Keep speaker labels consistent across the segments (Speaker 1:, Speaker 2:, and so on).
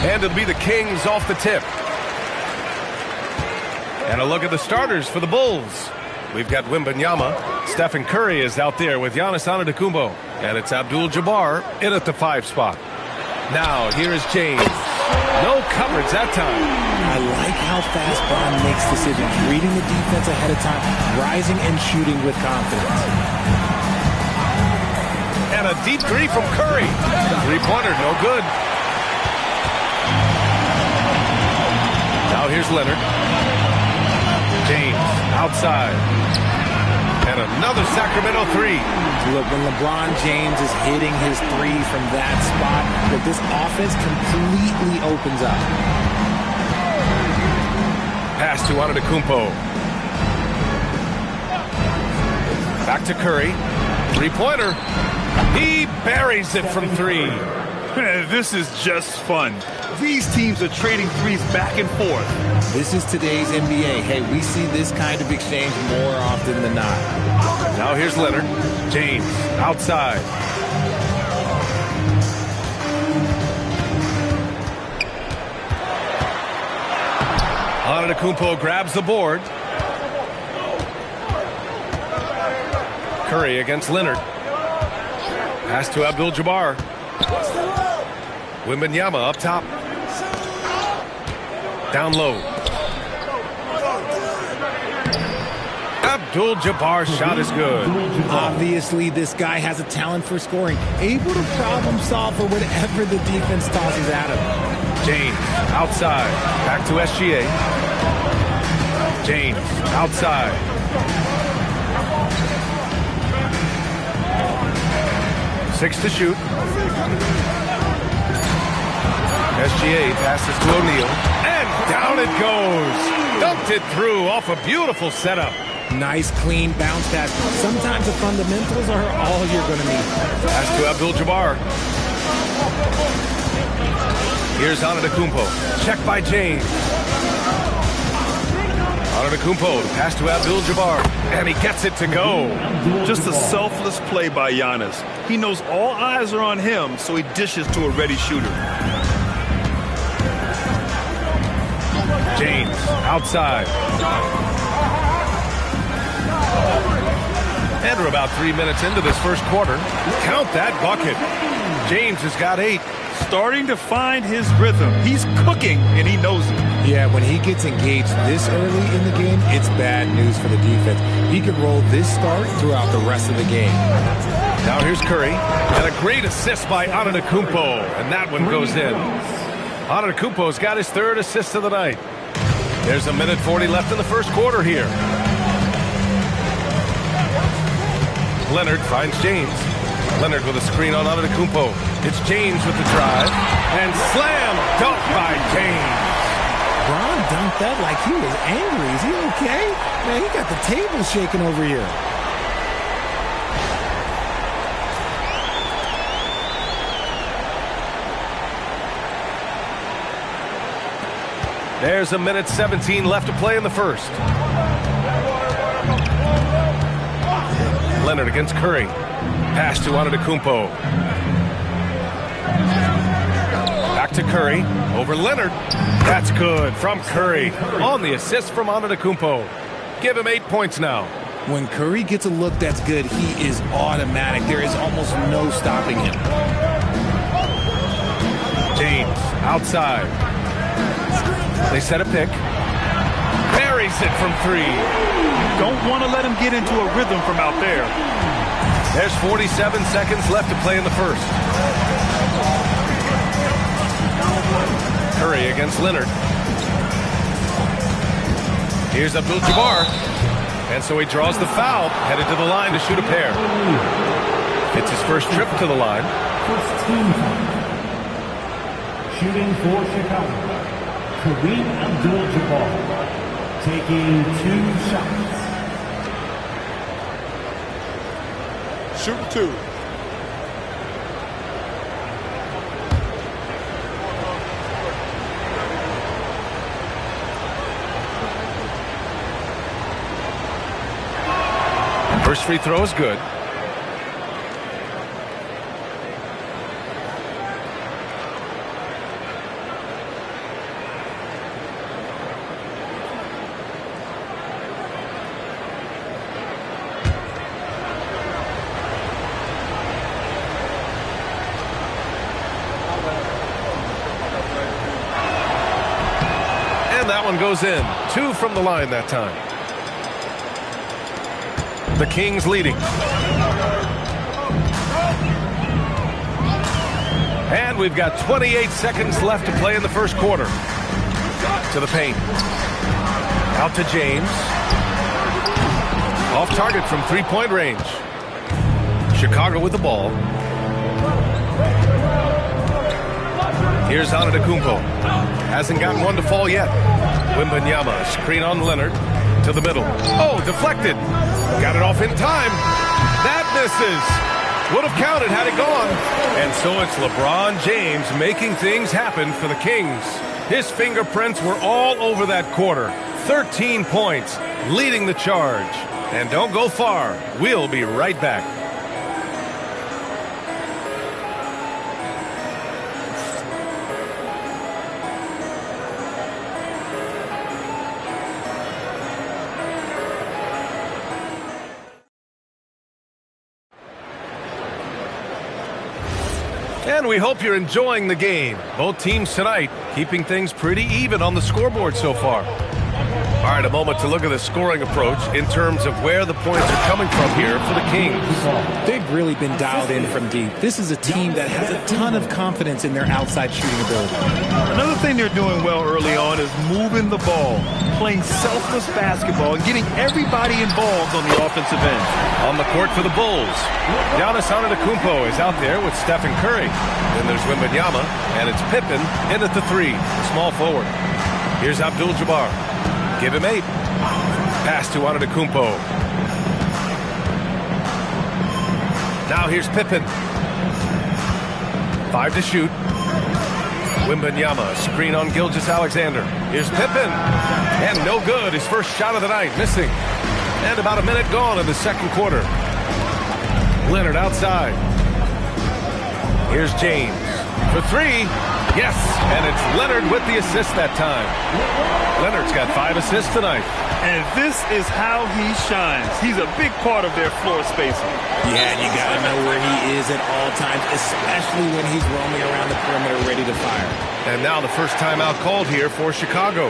Speaker 1: And it'll be the Kings off the tip. And a look at the starters for the Bulls. We've got Wembanyama. Stephen Curry is out there with Giannis Antetokounmpo. And it's Abdul-Jabbar in at the 5 spot. Now, here is James. No coverage that time.
Speaker 2: I like how fast Bron makes decisions, reading the defense ahead of time, rising and shooting with confidence.
Speaker 1: And a deep three from Curry. Three-pointer, no good. Now here's Leonard. James outside. And another Sacramento three.
Speaker 2: Look, when LeBron James is hitting his threes from that spot, that this offense completely opens up.
Speaker 1: Pass to Antetokounmpo. Back to Curry. Three-pointer. He buries it from 3.
Speaker 3: This is just fun. These teams are trading threes back and forth.
Speaker 2: This is today's NBA. Hey, we see this kind of exchange more often than not.
Speaker 1: Now here's Leonard. James outside. Antetokounmpo grabs the board. Curry against Leonard. Pass to Abdul-Jabbar. Wembanyama up top. Down low. Abdul-Jabbar's shot is good.
Speaker 2: Obviously, this guy has a talent for scoring, able to problem solve for whatever the defense tosses at him.
Speaker 1: James outside. Back to SGA. James outside. Six to shoot. SGA passes to O'Neal. And down it goes. Dunked it through off a beautiful setup.
Speaker 2: Nice, clean bounce pass. Sometimes the fundamentals are all you're going to need.
Speaker 1: Pass to Abdul-Jabbar. Here's Antetokounmpo. Check by James. Antetokounmpo. Pass to Abdul-Jabbar. And he gets it to go.
Speaker 3: Just a selfless play by Giannis. He knows all eyes are on him, so he dishes to a ready shooter.
Speaker 1: James outside. And we're about 3 minutes into this first quarter. Count that bucket. James has got 8.
Speaker 3: Starting to find his rhythm. He's cooking, and he knows it.
Speaker 2: Yeah, when he gets engaged this early in the game, it's bad news for the defense. He can roll this start throughout the rest of the game.
Speaker 1: Now here's Curry. And a great assist by Antetokounmpo. And that one goes in. Antetokounmpo's got his 3rd assist of the night. There's a minute 40 left in the first quarter here. Leonard finds James. Leonard with a screen on Antetokounmpo. It's James with the drive. And slam dunk by James.
Speaker 2: Bron dunked that like he was angry. Is he okay? Man, he got the table shaking over here.
Speaker 1: There's a minute 17 left to play in the first. Leonard against Curry. Pass to Antetokounmpo. Back to Curry. Over Leonard. That's good from Curry. On the assist from Antetokounmpo. Give him 8 points now.
Speaker 2: When Curry gets a look that's good, he is automatic. There is almost no stopping him.
Speaker 1: James outside. They set a pick. Buries it from 3.
Speaker 3: Don't want to let him get into a rhythm from out there.
Speaker 1: There's 47 seconds left to play in the first. Curry against Leonard. Here's Abdul-Jabbar. And so he draws the foul, headed to the line to shoot a pair. It's his first trip to the line.
Speaker 4: First team foul. Shooting for Chicago, Kareem Abdul-Jabbar, taking 2 shots.
Speaker 3: Shoot 2.
Speaker 1: First free throw is good. And that one goes in. 2 from the line that time. The Kings leading. And we've got 28 seconds left to play in the first quarter. To the paint. Out to James. Off target from three-point range. Chicago with the ball. Here's Antetokounmpo. Hasn't gotten one to fall yet. Wembanyama, screen on Leonard. To the middle. Oh, deflected. Got it off in time. That misses. Would have counted had it gone. And so it's LeBron James making things happen for the Kings. His fingerprints were all over that quarter. 13 points, leading the charge. And don't go far. We'll be right back. And we hope you're enjoying the game. Both teams tonight keeping things pretty even on the scoreboard so far. All right, a moment to look at the scoring approach in terms of where the points are coming from here for the Kings.
Speaker 2: They've really been dialed in from deep. This is a team that has a ton of confidence in their outside shooting ability.
Speaker 3: Another thing they're doing well early on is moving the ball, playing selfless basketball, and getting everybody involved on the offensive end.
Speaker 1: On the court for the Bulls, Giannis Antetokounmpo is out there with Stephen Curry. Then there's Wembanyama, and it's Pippen in at the 3, small forward. Here's Abdul-Jabbar. Give him 8. Pass to Antetokounmpo. Now here's Pippen. 5 to shoot. Wembanyama, screen on Gilgeous-Alexander. Here's Pippen. And no good. His first shot of the night, missing. And about a minute gone in the second quarter. Leonard outside. Here's James for 3. Yes, and it's Leonard with the assist that time. Leonard's got 5 assists tonight.
Speaker 3: And this is how he shines. He's a big part of their floor spacing.
Speaker 2: Yeah, you got to know where he is at all times, especially when he's roaming around the perimeter ready to fire.
Speaker 1: And now the first timeout called here for Chicago.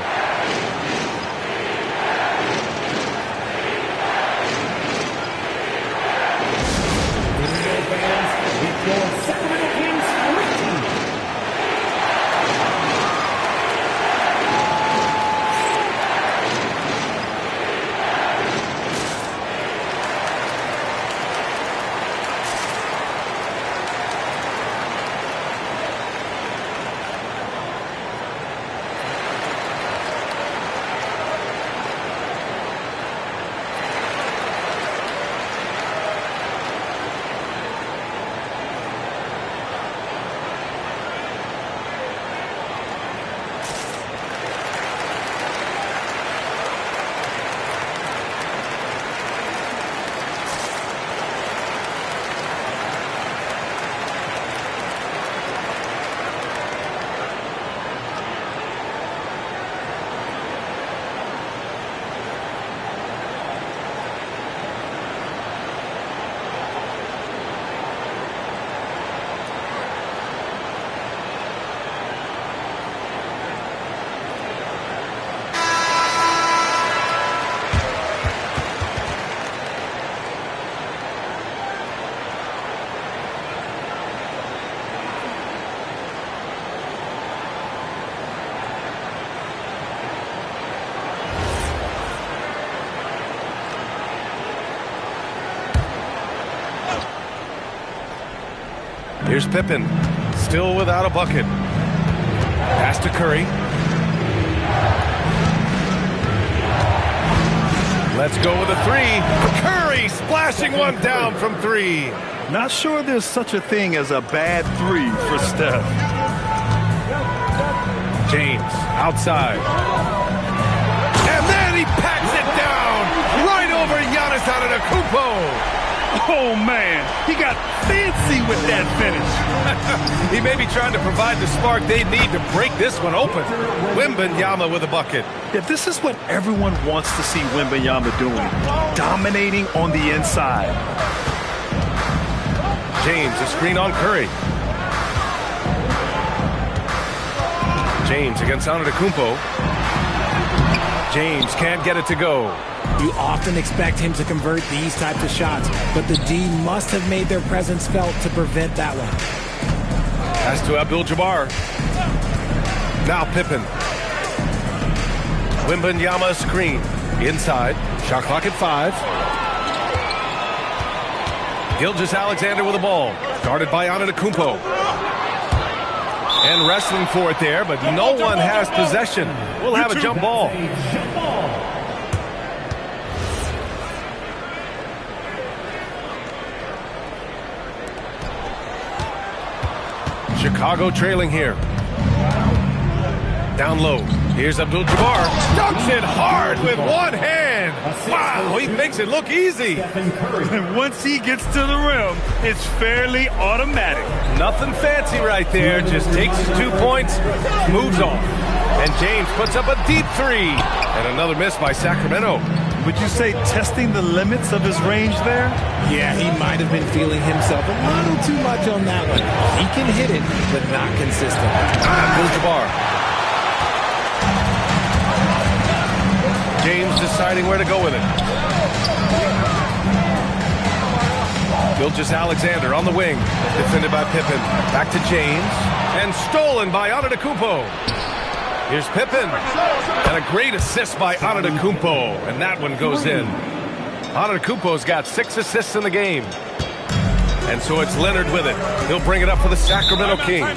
Speaker 1: Here's Pippen, still without a bucket. Pass to Curry. Let's go with a 3. Curry splashing one down from 3.
Speaker 3: Not sure there's such a thing as a bad 3 for Steph.
Speaker 1: James outside. And then he packs it down right over Giannis Antetokounmpo.
Speaker 3: Oh, man, he got fancy with that finish.
Speaker 1: He may be trying to provide the spark they need to break this one open. Wembanyama with a bucket.
Speaker 3: Yeah, this is what everyone wants to see Wembanyama doing, dominating on the inside.
Speaker 1: James, a screen on Curry. James against Antetokounmpo. James can't get it to go.
Speaker 2: You often expect him to convert these types of shots, but the D must have made their presence felt to prevent that one.
Speaker 1: Pass to Abdul-Jabbar. Now Pippen. Wembanyama screen. Inside. Shot clock at 5. Gilgeous-Alexander with the ball. Guarded by Antetokounmpo. And wrestling for it there, but no one has possession. We'll have a jump ball. Chicago trailing here. Down low. Here's Abdul-Jabbar. Dunks it hard with one hand. Wow, he makes it look easy.
Speaker 3: And once he gets to the rim, it's fairly automatic.
Speaker 1: Nothing fancy right there. Just takes his 2 points, moves on. And James puts up a deep three. And another miss by Sacramento.
Speaker 3: Would you say testing the limits of his range there?
Speaker 2: Yeah, he might have been feeling himself a little too much on that one. He can hit it, but not consistent.
Speaker 1: Abdul-Jabbar. James deciding where to go with it. Gilgeous-Alexander on the wing. Defended by Pippen. Back to James. And stolen by Antetokounmpo. Here's Pippen. And a great assist by Antetokounmpo. And that one goes in. Antetokounmpo's got 6 assists in the game. And so it's Leonard with it. He'll bring it up for the Sacramento Kings.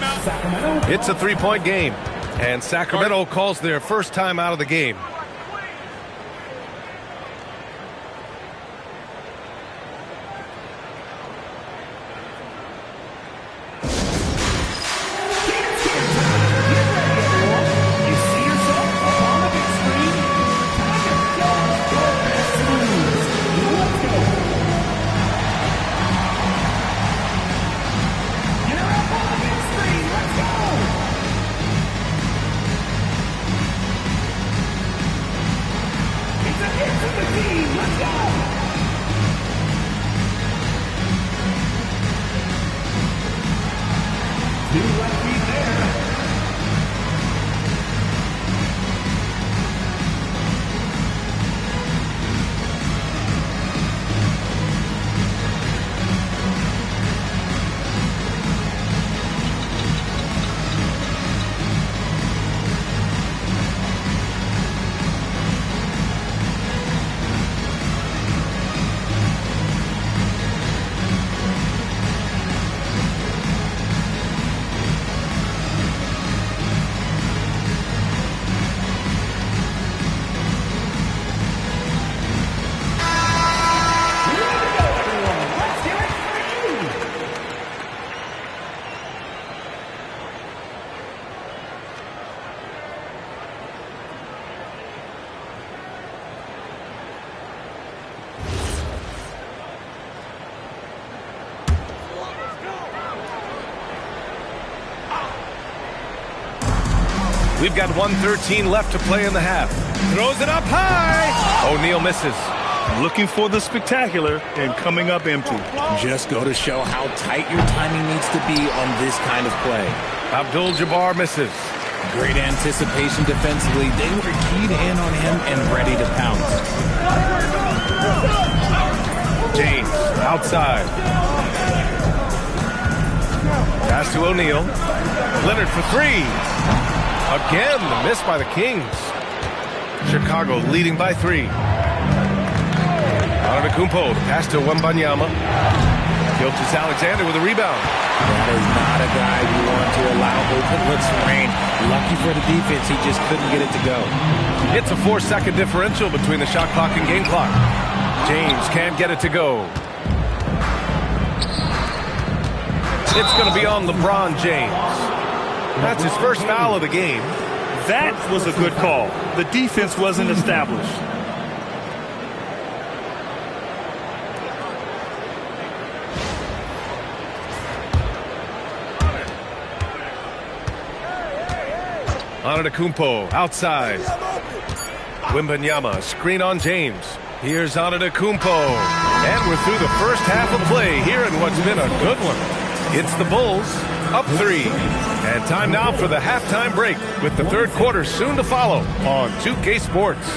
Speaker 1: It's a 3-point game. And Sacramento calls their first time out of the game. We've got 1:13 left to play in the half. Throws it up high. O'Neal misses.
Speaker 3: Looking for the spectacular and coming up empty.
Speaker 2: Just go to show how tight your timing needs to be on this kind of play.
Speaker 1: Abdul-Jabbar misses.
Speaker 2: Great anticipation defensively. They were keyed in on him and ready to pounce.
Speaker 1: James outside. Pass to O'Neal. Leonard for 3. Again, the miss by the Kings. Chicago leading by 3. Antetokounmpo, the pass to Wembanyama. Gilgeous-Alexander with a rebound.
Speaker 2: That is not a guy you want to allow open looks to rain. Lucky for the defense, he just couldn't get it to go.
Speaker 1: It's a 4-second differential between the shot clock and game clock. James can't get it to go. It's going to be on LeBron James. That's his first foul of the game.
Speaker 3: That was a good call. The defense wasn't established.
Speaker 1: Antetokounmpo outside. Wembanyama screen on James. Here's Antetokounmpo. And we're through the first half of play here in what's been a good one. It's the Bulls up 3. And time now for the halftime break with the third quarter soon to follow on 2K Sports.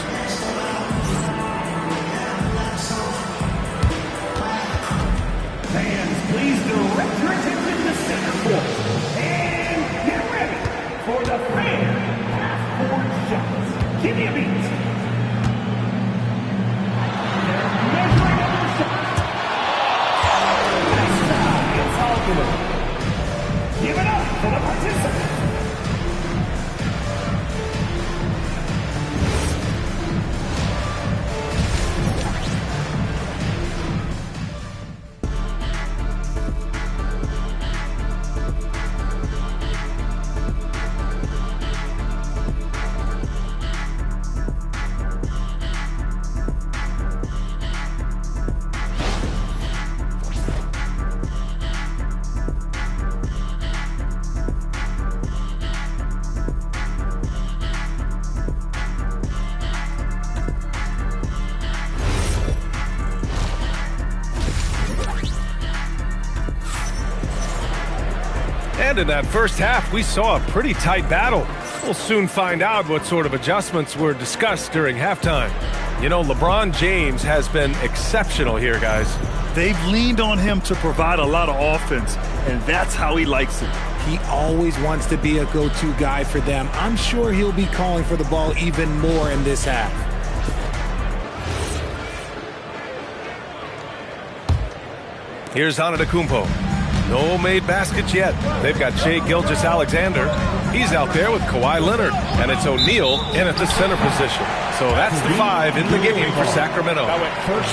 Speaker 1: And in that first half, we saw a pretty tight battle. We'll soon find out what sort of adjustments were discussed during halftime. You know, LeBron James has been exceptional here, guys.
Speaker 3: They've leaned on him to provide a lot of offense, and that's how he likes it.
Speaker 2: He always wants to be a go-to guy for them. I'm sure he'll be calling for the ball even more in this half.
Speaker 1: Here's Antetokounmpo. No made baskets yet. They've got Shai Gilgeous-Alexander. He's out there with Kawhi Leonard. And it's O'Neal in at the center position. So that's the 5 in the game for Sacramento.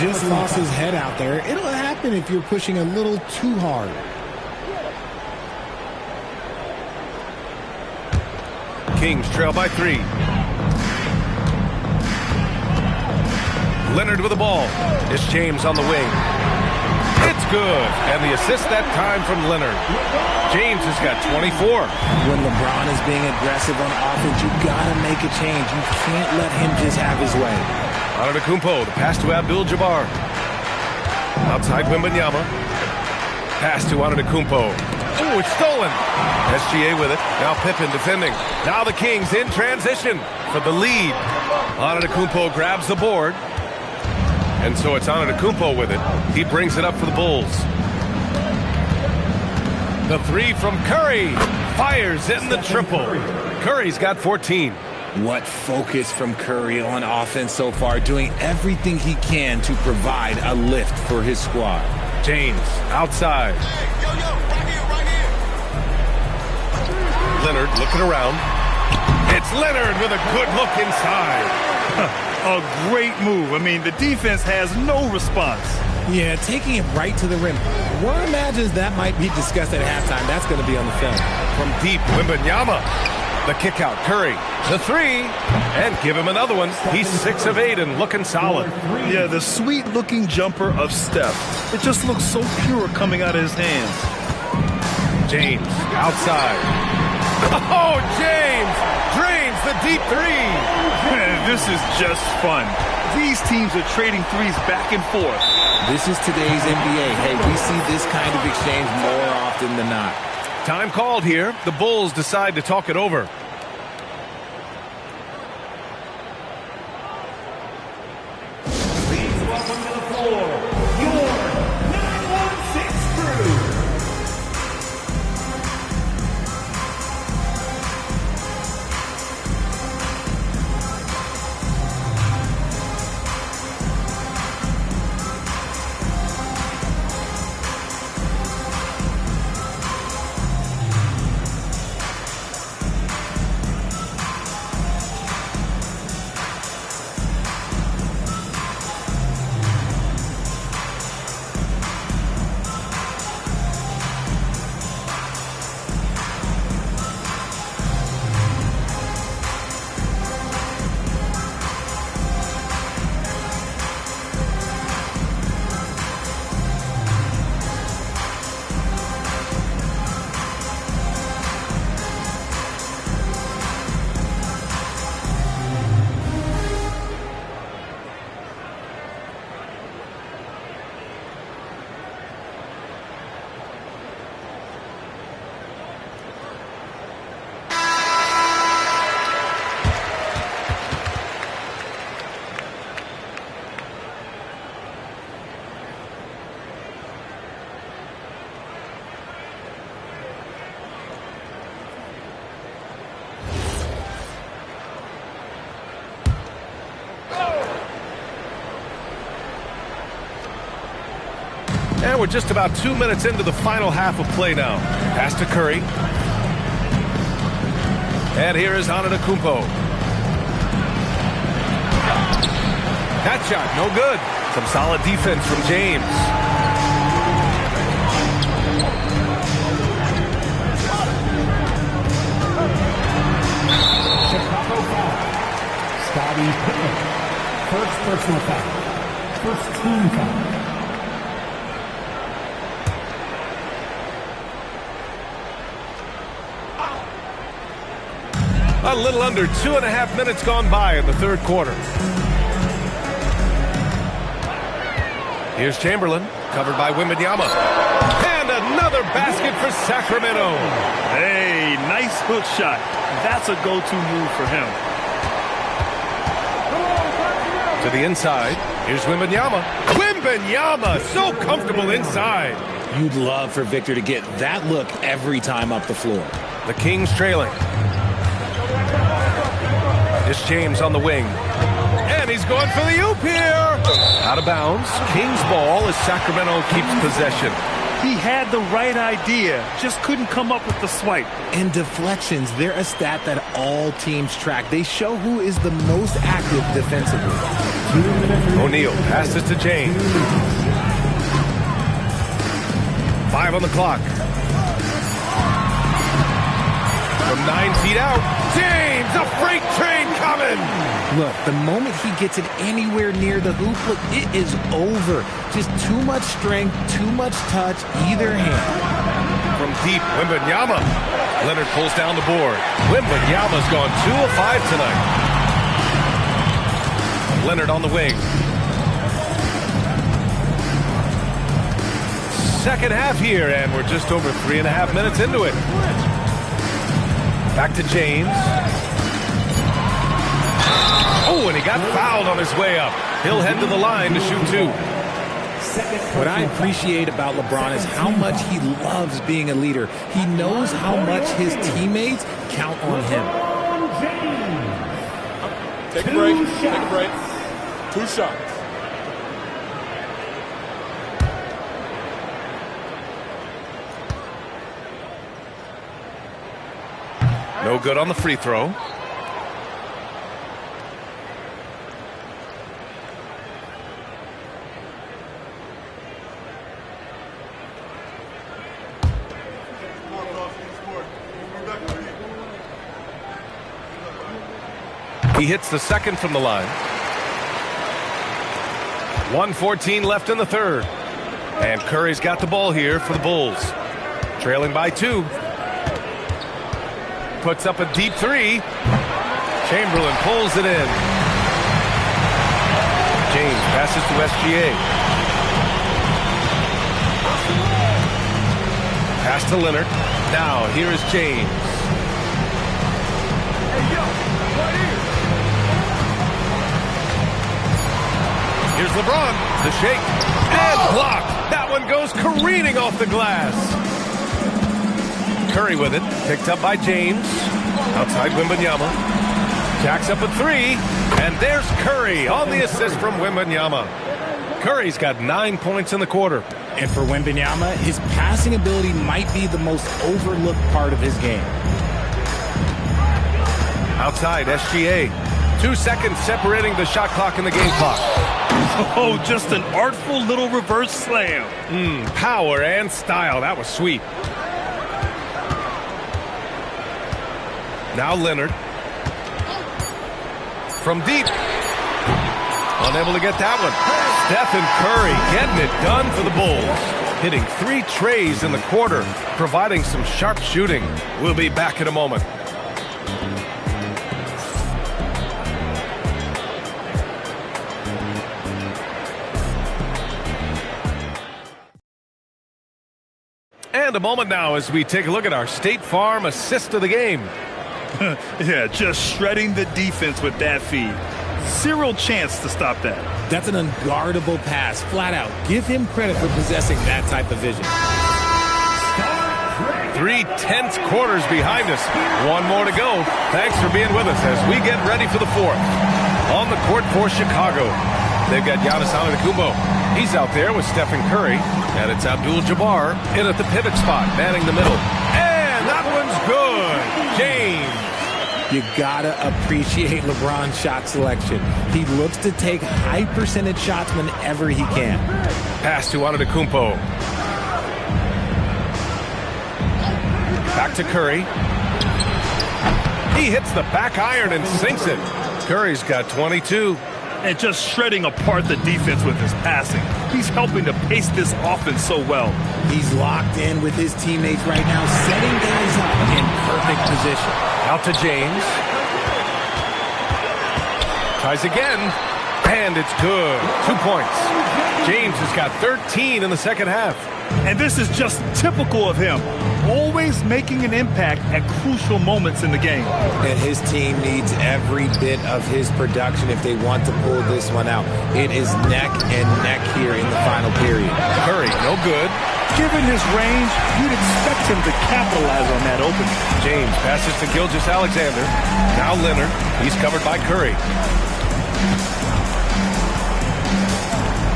Speaker 2: Just lost his head out there. It'll happen if you're pushing a little too hard.
Speaker 1: Kings trail by 3. Leonard with the ball. It's James on the wing. It's good. And the assist that time from Leonard. James has got 24.
Speaker 2: When LeBron is being aggressive on offense, you got to make a change. You can't let him just have his way.
Speaker 1: Antetokounmpo, the pass to Abdul-Jabbar. Outside Wembanyama. Pass to Antetokounmpo. Oh, it's stolen. SGA with it. Now Pippen defending. Now the Kings in transition for the lead. Antetokounmpo grabs the board. And so it's Antetokounmpo with it. He brings it up for the Bulls. The 3 from Curry. Fires in the triple. Curry's got 14.
Speaker 2: What focus from Curry on offense so far, doing everything he can to provide a lift for his squad.
Speaker 1: James outside. Leonard looking around. It's Leonard with a good look inside.
Speaker 3: A great move. I mean, the defense has no response.
Speaker 2: Yeah, taking it right to the rim. One imagines that might be discussed at halftime. That's going to be on the film.
Speaker 1: From deep, Wembanyama. The kick out, Curry. The 3. And give him another one. He's 6 of 8 and looking solid.
Speaker 3: Yeah, the sweet-looking jumper of Steph. It just looks so pure coming out of his hands.
Speaker 1: James outside. Oh, James drains the deep 3.
Speaker 3: This is just fun. These teams are trading threes back and forth.
Speaker 2: This is today's NBA. Hey, we see this kind of exchange more often than not.
Speaker 1: Time called here. The Bulls decide to talk it over.
Speaker 4: Please welcome to the floor, your 916 crew.
Speaker 1: And we're just about 2 minutes into the final half of play now. Pass to Curry. And here is Antetokounmpo. That shot, no good. Some solid defense from James.
Speaker 4: Chicago foul. Scottie Pippen. First personal foul. First team foul.
Speaker 1: A little under 2.5 minutes gone by in the third quarter. Here's Chamberlain, covered by Wembanyama. And Another basket for Sacramento.
Speaker 3: Hey, nice hook shot. That's a go-to move for him.
Speaker 1: To the inside. Here's Wembanyama. Wembanyama, so comfortable inside.
Speaker 2: You'd love for Victor to get that look every time up the floor.
Speaker 1: The Kings trailing. It's James on the wing. And he's going for the oop here. Out of bounds. Kings ball as Sacramento keeps possession.
Speaker 3: He had the right idea, just couldn't come up with the swipe.
Speaker 2: And deflections, they're a stat that all teams track. They show who is the most active defensively.
Speaker 1: O'Neal passes to James. 5 on the clock. From 9 feet out, James, a freight train coming.
Speaker 2: Look, the moment he gets it anywhere near the hoop, look, it is over. Just too much strength, too much touch, either hand.
Speaker 1: From deep, Wembanyama. Leonard pulls down the board. Wembanyama's gone 2 of 5 tonight. Leonard on the wing. Second half here, and we're just over 3.5 minutes into it. Back to James. Oh, and he got fouled on his way up. He'll head to the line to shoot 2.
Speaker 2: What I appreciate about LeBron is how much he loves being a leader. He knows how much his teammates count on him.
Speaker 5: Take a break. Take a break. 2 shots.
Speaker 1: No good on the free throw. He hits the second from the line. 1:14 left in the third. And Curry's got the ball here for the Bulls. Trailing by 2. Puts up a deep 3. Chamberlain pulls it in. James passes to SGA. Pass to Leonard. Now here is James. Here's LeBron. The shake. And blocked. That one goes careening off the glass. Curry with it. Picked up by James. Outside Wembanyama. Jacks up a 3. And there's Curry on the assist from Wembanyama. Curry's got 9 points in the quarter.
Speaker 2: And for Wembanyama, his passing ability might be the most overlooked part of his game.
Speaker 1: Outside, SGA. 2 seconds separating the shot clock and the game clock.
Speaker 3: Oh, just an artful little reverse slam.
Speaker 1: Power and style. That was sweet. Now Leonard. From deep. Unable to get that one. Stephen Curry getting it done for the Bulls. Hitting 3 trays in the quarter, providing some sharp shooting. We'll be back in a moment. And a moment now as we take a look at our State Farm assist of the game.
Speaker 3: Yeah, just shredding the defense with that feed. Zero chance to stop that.
Speaker 2: That's an unguardable pass, flat out. Give him credit for possessing that type of vision.
Speaker 1: 3 tense quarters behind us. 1 more to go. Thanks for being with us as we get ready for the 4th. On the court for Chicago, they've got Giannis Antetokounmpo. He's out there with Stephen Curry, and it's Abdul-Jabbar in at the pivot spot, manning the middle. And that one's good. James.
Speaker 2: You gotta appreciate LeBron's shot selection. He looks to take high percentage shots whenever he can.
Speaker 1: Pass to Antetokounmpo. Back to Curry. He hits the back iron and sinks it. Curry's got 22.
Speaker 3: And just shredding apart the defense with his passing. He's helping to pace this offense so well.
Speaker 2: He's locked in with his teammates right now, setting guys up in perfect position.
Speaker 1: Out to James. Tries again. And it's good. 2 points. James has got 13 in the second half.
Speaker 3: And this is just typical of him. Always making an impact at crucial moments in the game.
Speaker 2: And his team needs every bit of his production if they want to pull this one out. It is neck and neck here in the final period.
Speaker 1: Curry, no good.
Speaker 3: Given his range, you'd expect him to capitalize on that opening.
Speaker 1: James passes to Gilgeous-Alexander. Now Leonard. He's covered by Curry.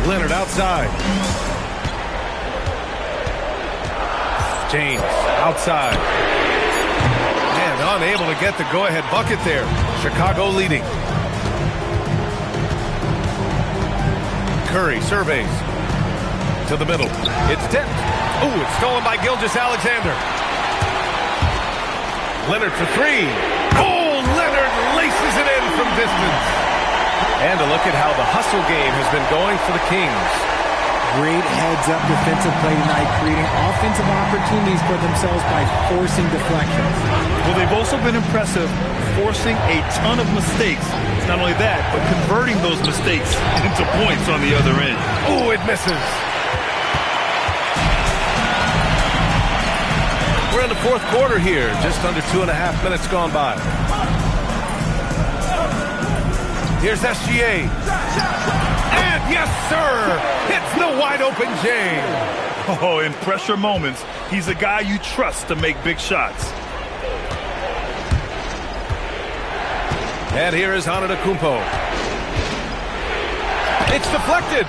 Speaker 1: Leonard outside. James outside. And unable to get the go-ahead bucket there. Chicago leading. Curry surveys. To the middle. It's tipped. Ooh, it's stolen by Gilgeous-Alexander. Leonard for three. Oh, Leonard laces it in from distance. And a look at how the hustle game has been going for the Kings.
Speaker 2: Great heads-up defensive play tonight, creating offensive opportunities for themselves by forcing deflections.
Speaker 3: Well, they've also been impressive, forcing a ton of mistakes. Not only that, but converting those mistakes into points on the other end.
Speaker 1: Oh, it misses. We're in the fourth quarter here, just under 2.5 minutes gone by. Here's SGA. And yes, sir, hits the wide-open J.
Speaker 3: Oh, in pressure moments, he's a guy you trust to make big shots.
Speaker 1: And here is Antetokounmpo. It's deflected.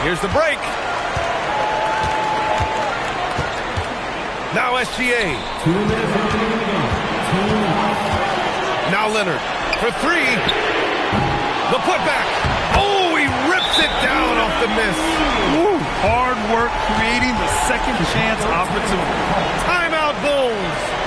Speaker 1: Here's the break. Now SGA.
Speaker 4: 2 minutes remaining in the game.
Speaker 1: Now Leonard for three. The putback. Oh, he rips it down off the miss.
Speaker 3: Woo. Hard work creating the second chance opportunity.
Speaker 1: Timeout Bulls.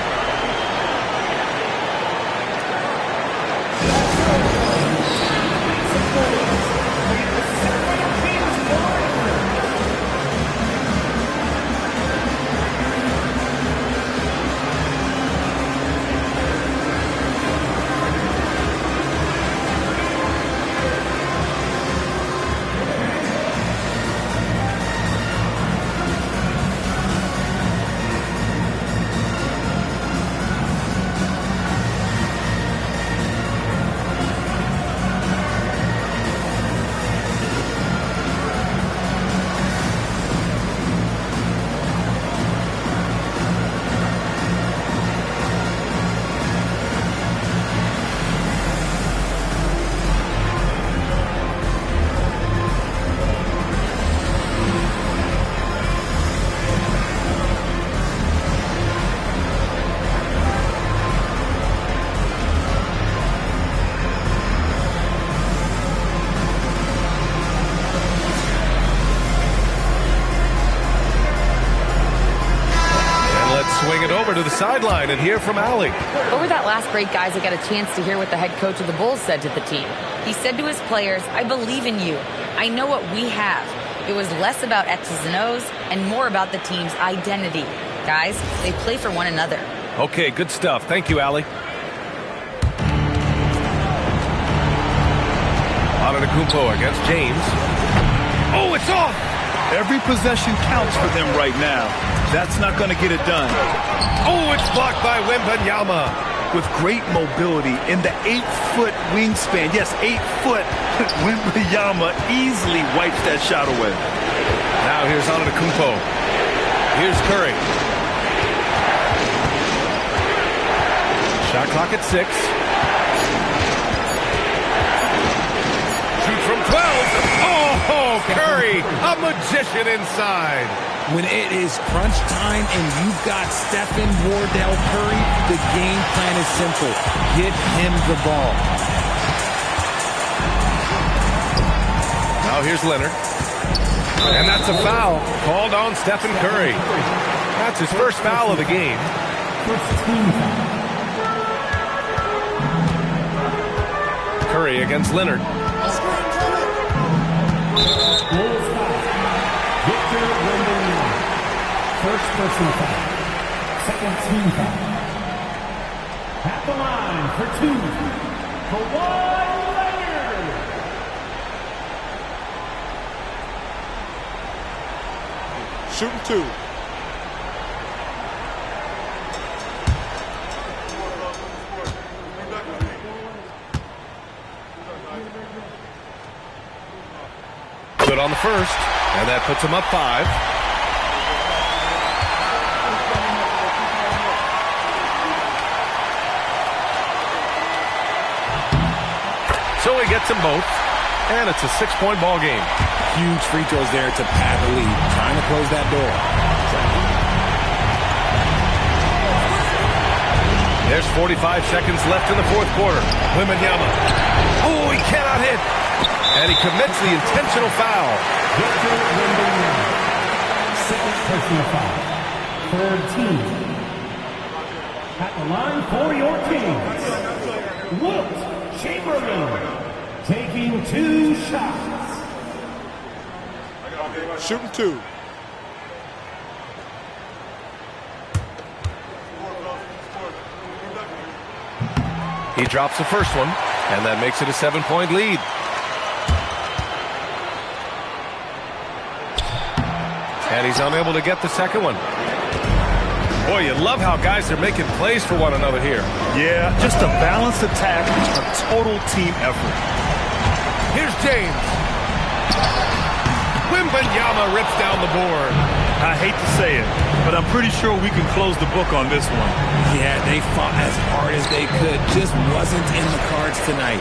Speaker 1: Swing it over to the sideline and hear from Allie.
Speaker 6: Over that last break, guys, I got a chance to hear what the head coach of the Bulls said to the team. He said to his players, I believe in you. I know what we have. It was less about X's and O's and more about the team's identity. Guys, they play for one another.
Speaker 1: Okay, good stuff. Thank you, Allie. Antetokounmpo against James. Oh, it's off!
Speaker 3: Every possession counts for them right now. That's not going to get it done.
Speaker 1: Oh, it's blocked by Wembanyama.
Speaker 3: With great mobility in the 8-foot wingspan. Yes, 8 foot. Wembanyama easily wipes that shot away.
Speaker 1: Now here's Antetokounmpo. Here's Curry. Shot clock at 6. Shoot from 12. Oh, Curry, a magician inside.
Speaker 2: When it is crunch time and you've got Stephen Wardell Curry, the game plan is simple. Get him the ball.
Speaker 1: Now here's Leonard. And that's a foul called on Stephen Curry. That's his first foul of the game. Curry against Leonard.
Speaker 4: First personal foul. Second team foul. At the line for two. Kawhi Leonard.
Speaker 5: Shooting 2.
Speaker 1: Good on the first, and that puts him up 5. So he gets them both, and it's a 6-point ball game.
Speaker 2: Huge free throws there to pad the lead, trying to close that door.
Speaker 1: There's 45 seconds left in the fourth quarter. Wembanyama. Oh, he cannot hit. And he commits the intentional foul.
Speaker 4: Victor Wembanyama. Second personal foul. Third team. At the line for your Kings, Wilt Chamberlain taking 2 shots.
Speaker 5: Shooting 2.
Speaker 1: He drops the first one, and that makes it a 7-point lead. And he's unable to get the second one. Boy, you love how guys are making plays for one another here.
Speaker 3: Yeah, just a balanced attack, a total team effort.
Speaker 1: Here's James. Wembanyama rips down the board.
Speaker 3: I hate to say it, but I'm pretty sure we can close the book on this one.
Speaker 2: Yeah, they fought as hard as they could. Just wasn't in the cards tonight.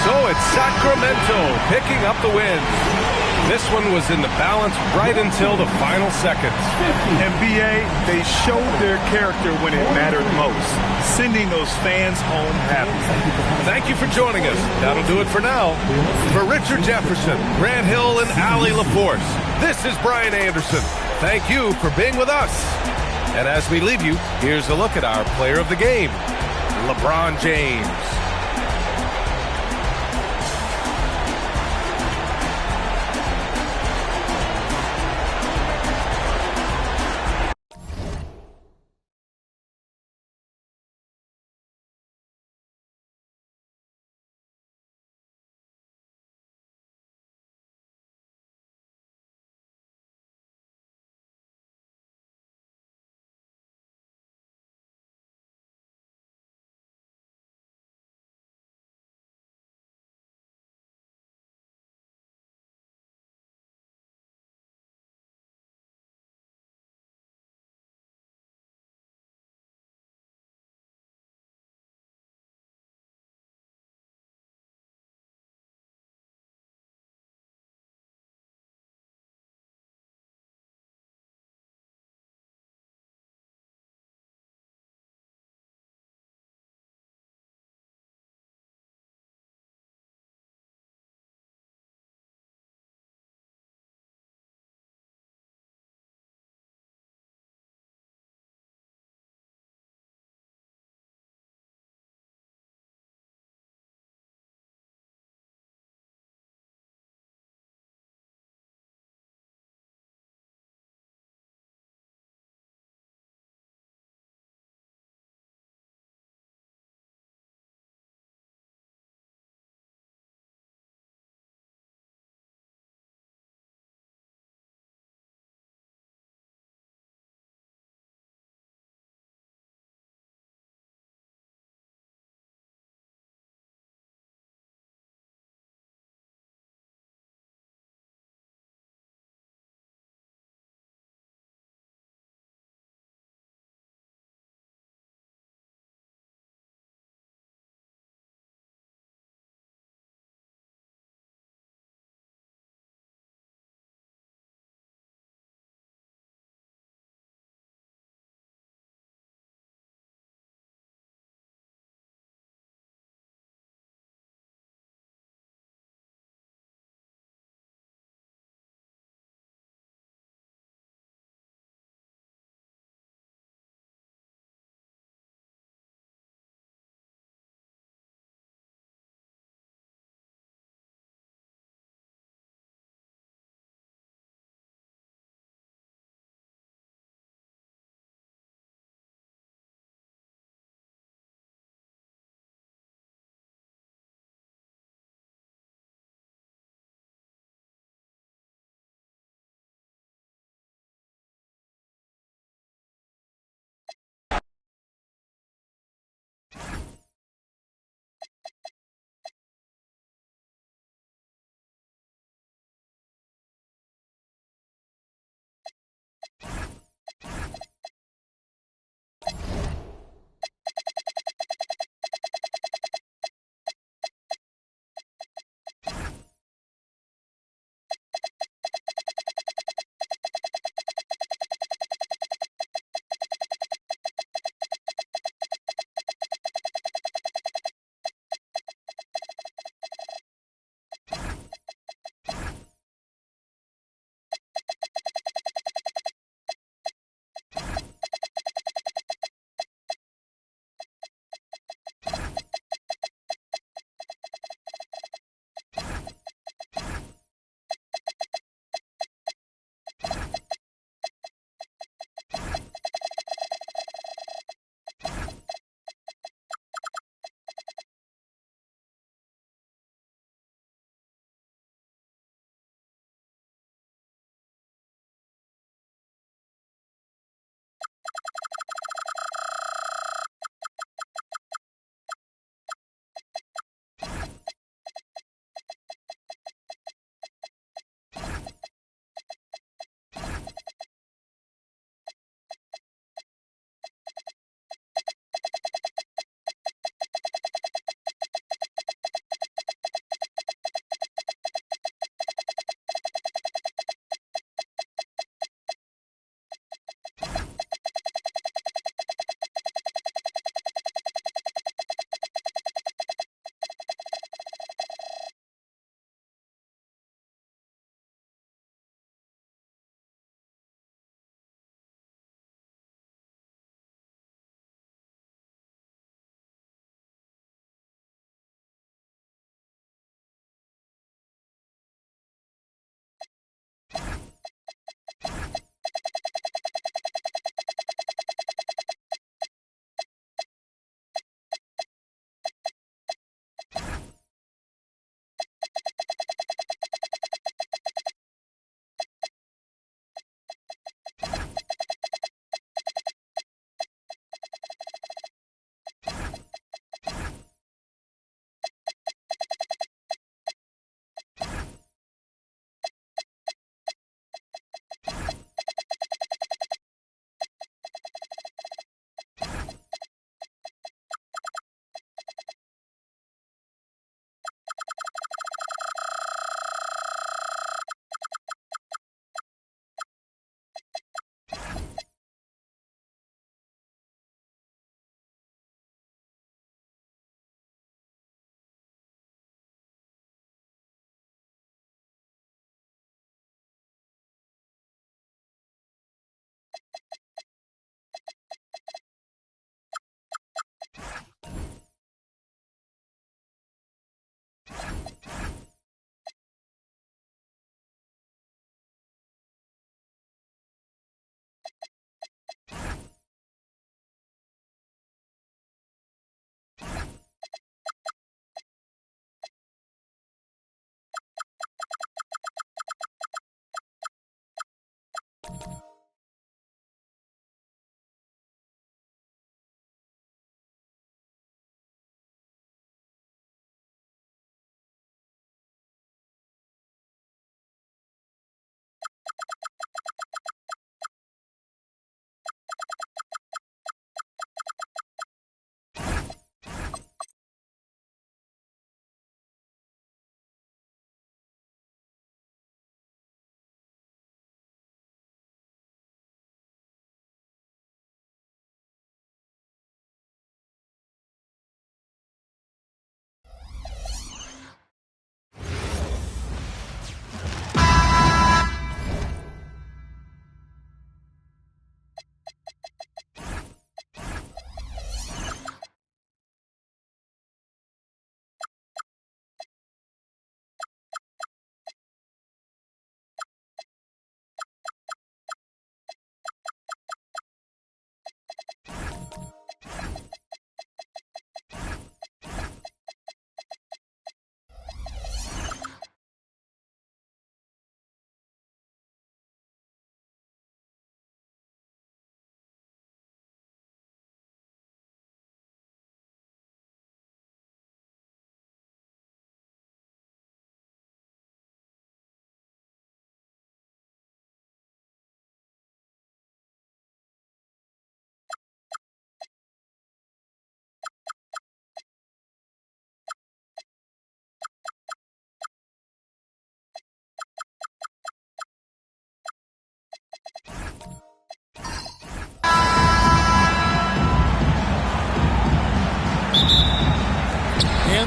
Speaker 1: So it's Sacramento picking up the win. This one was in the balance right until the final seconds.
Speaker 3: NBA, they showed their character when it mattered most, sending those fans home happy.
Speaker 1: Thank you for joining us. That'll do it for now. For Richard Jefferson, Grant Hill, and Allie LaForce, this is Brian Anderson. Thank you for being with us. And as we leave you, here's a look at our player of the game, LeBron James.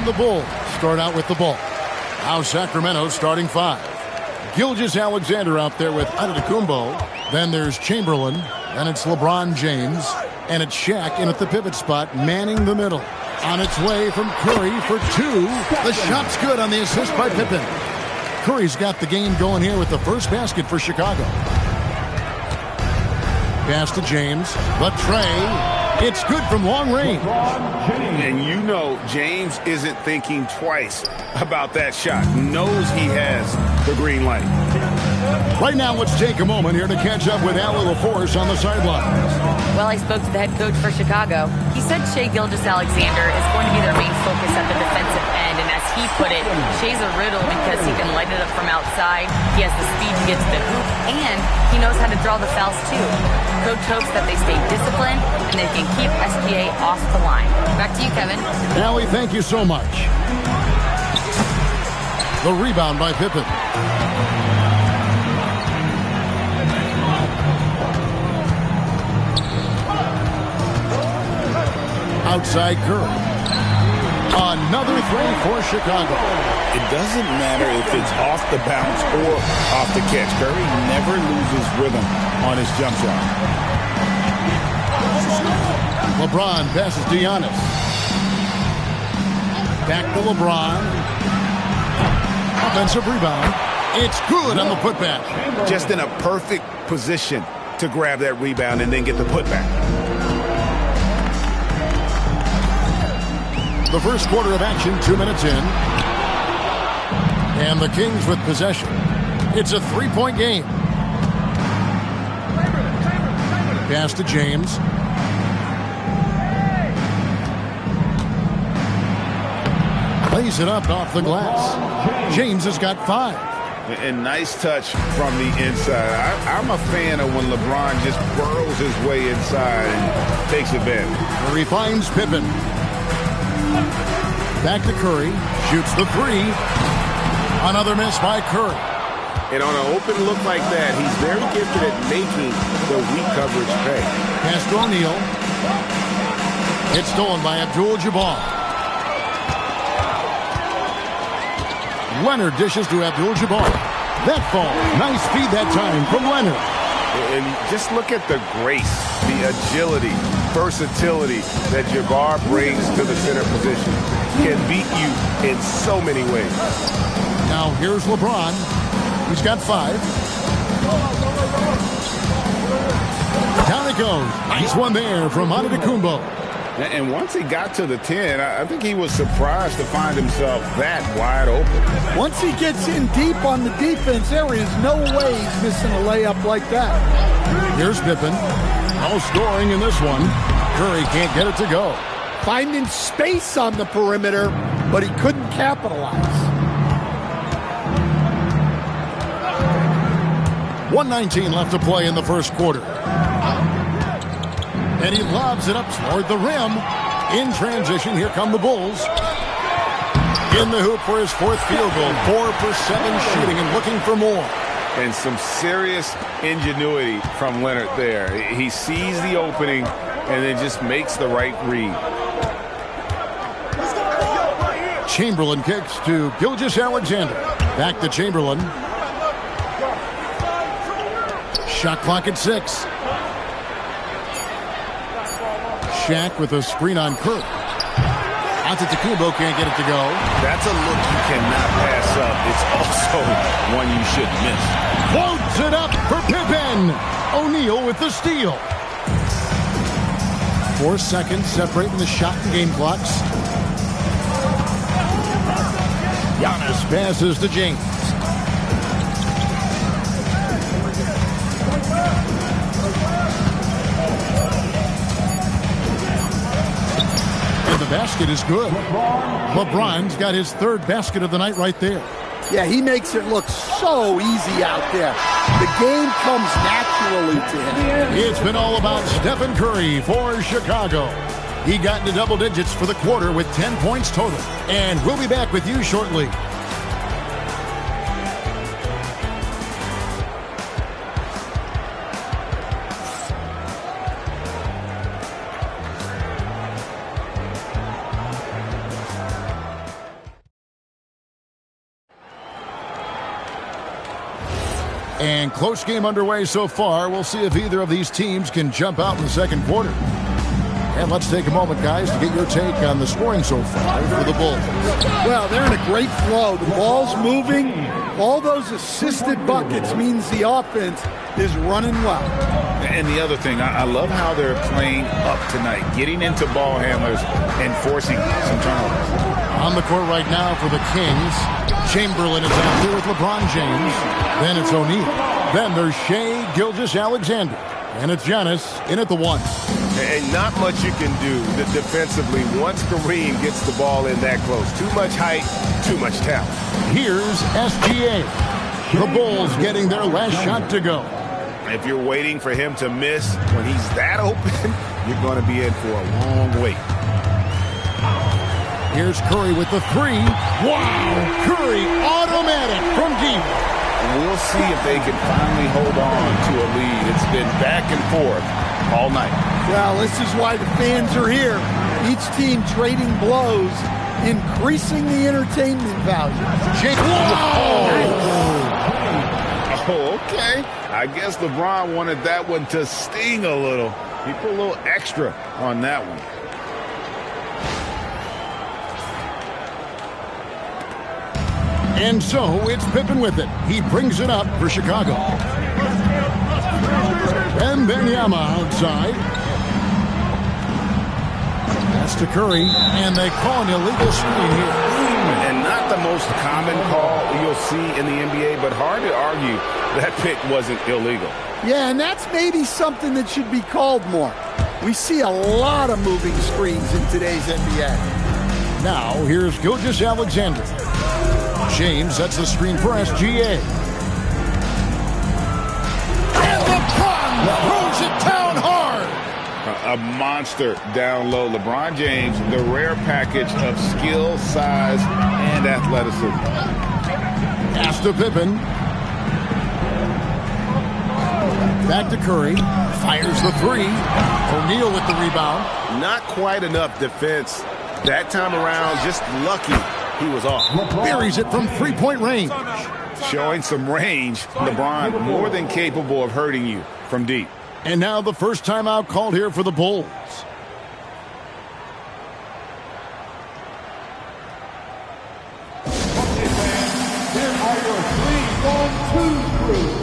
Speaker 7: the Bulls start out with the ball. Now Sacramento starting 5. Gilgeous-Alexander out there with Antetokounmpo. Then there's Chamberlain. Then it's LeBron James. And it's Shaq in at the pivot spot, manning the middle. On its way from Curry for 2. The shot's good on the assist by Pippen. Curry's got the game going here with the first basket for Chicago. Pass to James. The tray. It's good from long range.
Speaker 8: And you know James isn't thinking twice about that shot. Knows he has the green light.
Speaker 7: Right now, let's take a moment here to catch up with Al LaForce on the sideline.
Speaker 6: Well, I spoke to the head coach for Chicago. He said Shai Gilgeous-Alexander is going to be their main focus at the defensive end. And as he put it, Shai's a riddle because he can light it up from outside. He has the speed to get to the hoop, and he knows how to draw the fouls too. Coach hopes that they stay disciplined and they can keep SGA off the line. Back to you, Kevin.
Speaker 7: Allie, thank you so much. The rebound by Pippen. Outside Curry. Another three for Chicago.
Speaker 8: It doesn't matter if it's off the bounce or off the catch. Curry never loses rhythm on his jump shot.
Speaker 7: LeBron passes to Giannis. Back to LeBron. Offensive rebound. It's good on the putback.
Speaker 8: Just in a perfect position to grab that rebound and then get the putback.
Speaker 7: The first quarter of action, 2 minutes in. And the Kings with possession. It's a 3-point game. Pass to James. Lays it up off the glass. James has got 5.
Speaker 8: And nice touch from the inside. I'm a fan of when LeBron just burrows his way inside and takes advantage.
Speaker 7: Curry finds Pippen. Back to Curry. Shoots the 3. Another miss by Curry.
Speaker 8: And on an open look like that, he's very gifted at making the weak coverage pay.
Speaker 7: Pass to O'Neal. It's stolen by Abdul-Jabbar. Leonard dishes to Abdul-Jabbar. That fall. Nice feed that time from Leonard.
Speaker 8: And just look at the grace, the agility, versatility that Jabbar brings to the center position. Can beat you in so many ways.
Speaker 7: Now here's LeBron. He's got 5. Down it goes. Nice one there from Antetokounmpo.
Speaker 8: And once he got to the 10, I think he was surprised to find himself that wide open.
Speaker 9: Once he gets in deep on the defense, there is no way he's missing a layup like that.
Speaker 7: Here's Pippen. No scoring in this one. Curry can't get it to go.
Speaker 9: Finding space on the perimeter, but he couldn't capitalize.
Speaker 7: 1:19 left to play in the first quarter. And he lobs it up toward the rim. In transition, here come the Bulls. In the hoop for his 4th field goal. 4 for 7 shooting and looking for more.
Speaker 8: And some serious ingenuity from Leonard there. He sees the opening and then just makes the right read.
Speaker 7: Chamberlain kicks to Gilgeous-Alexander. Back to Chamberlain. Shot clock at 6. Shaq with a screen on Curry. Antetokounmpo can't get it to go.
Speaker 8: That's a look you cannot pass up. It's also one you should miss.
Speaker 7: Floats it up for Pippen. O'Neal with the steal. 4 seconds separating the shot and game clocks. Giannis passes to James. The basket is good. LeBron's got his 3rd basket of the night right there.
Speaker 9: Yeah, he makes it look so easy out there. The game comes naturally to him.
Speaker 7: It's been all about Stephen Curry for Chicago. He got into double digits for the quarter with 10 points total. And we'll be back with you shortly. And close game underway so far. We'll see if either of these teams can jump out in the second quarter. And let's take a moment, guys, to get your take on the scoring so far for the Bulls.
Speaker 9: Well, they're in a great flow. The ball's moving. All those assisted buckets means the offense is running well.
Speaker 10: And the other thing, I love how they're playing up tonight, getting into ball handlers and forcing some turnovers.
Speaker 7: On the court right now for the Kings, Chamberlain is out there with LeBron James. Then it's O'Neal. Then there's Shai Gilgeous-Alexander. And it's Giannis in at the 1.
Speaker 8: And not much you can do defensively once Kareem gets the ball in that close. Too much height, too much talent.
Speaker 7: Here's SGA. The Bulls getting their last shot to go.
Speaker 10: If you're waiting for him to miss when he's that open, you're going to be in for a long wait.
Speaker 7: Here's Curry with the 3. Wow! Curry automatic from deep.
Speaker 10: We'll see if they can finally hold on to a lead. It's been back and forth all night.
Speaker 9: Well, this is why the fans are here. Each team trading blows, increasing the entertainment value.
Speaker 10: Oh, okay. I guess LeBron wanted that one to sting a little. He put a little extra on that one.
Speaker 7: And so it's Pippen with it. He brings it up for Chicago. And Wembanyama outside. That's to Curry. And they call an illegal screen here.
Speaker 10: And not the most common call you'll see in the NBA, but hard to argue that pick wasn't illegal.
Speaker 9: Yeah, and that's maybe something that should be called more. We see a lot of moving screens in today's NBA.
Speaker 7: Now here's Gilgeous-Alexander. James sets the screen for SGA. And LeBron throws it down hard.
Speaker 10: A monster down low. LeBron James, the rare package of skill, size, and athleticism.
Speaker 7: Pass to Pippen. Back to Curry. Fires the 3. O'Neal with the rebound.
Speaker 8: Not quite enough defense that time around. Just lucky he was off.
Speaker 7: Buries it from 3-point range.
Speaker 10: Showing some range. LeBron more than capable of hurting you from deep.
Speaker 7: And now the first timeout called here for the Bulls.
Speaker 4: Here are your 3-1-2 crews.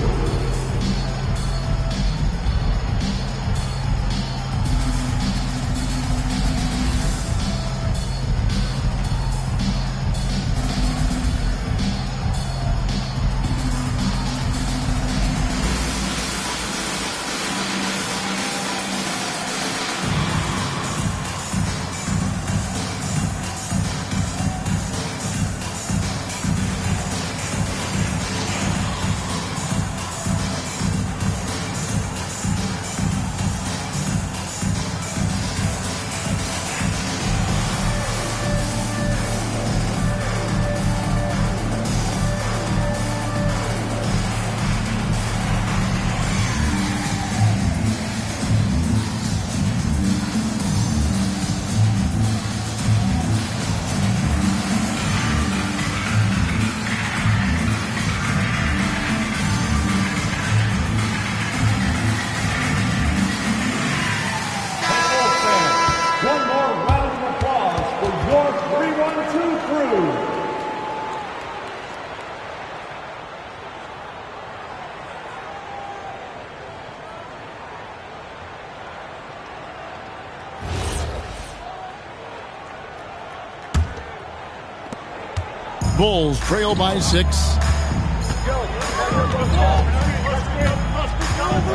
Speaker 7: Bulls trail by 6.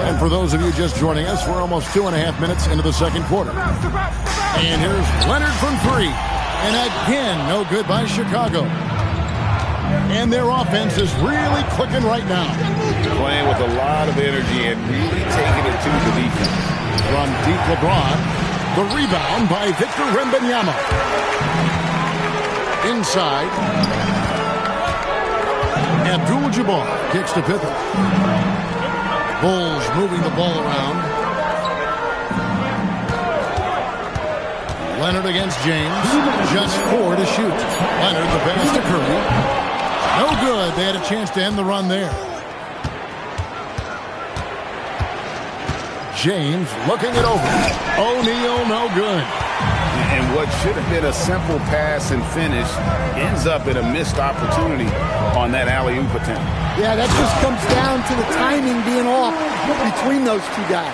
Speaker 7: And for those of you just joining us, we're almost 2.5 minutes into the second quarter. And here's Leonard from 3. And again, no good by Chicago. And their offense is really clicking right now.
Speaker 10: Playing with a lot of energy and really taking it to the defense.
Speaker 7: From deep LeBron, the rebound by Victor Wembanyama. Inside. Abdul-Jabbar kicks to Pippen. Bulls moving the ball around. Leonard against James. Just 4 to shoot. Leonard the pass to Curry. No good. They had a chance to end the run there. James looking it over. O'Neal, no good.
Speaker 10: And what should have been a simple pass and finish ends up in a missed opportunity on that alley-oop attempt.
Speaker 9: Yeah, that just comes down to the timing being off between those two guys.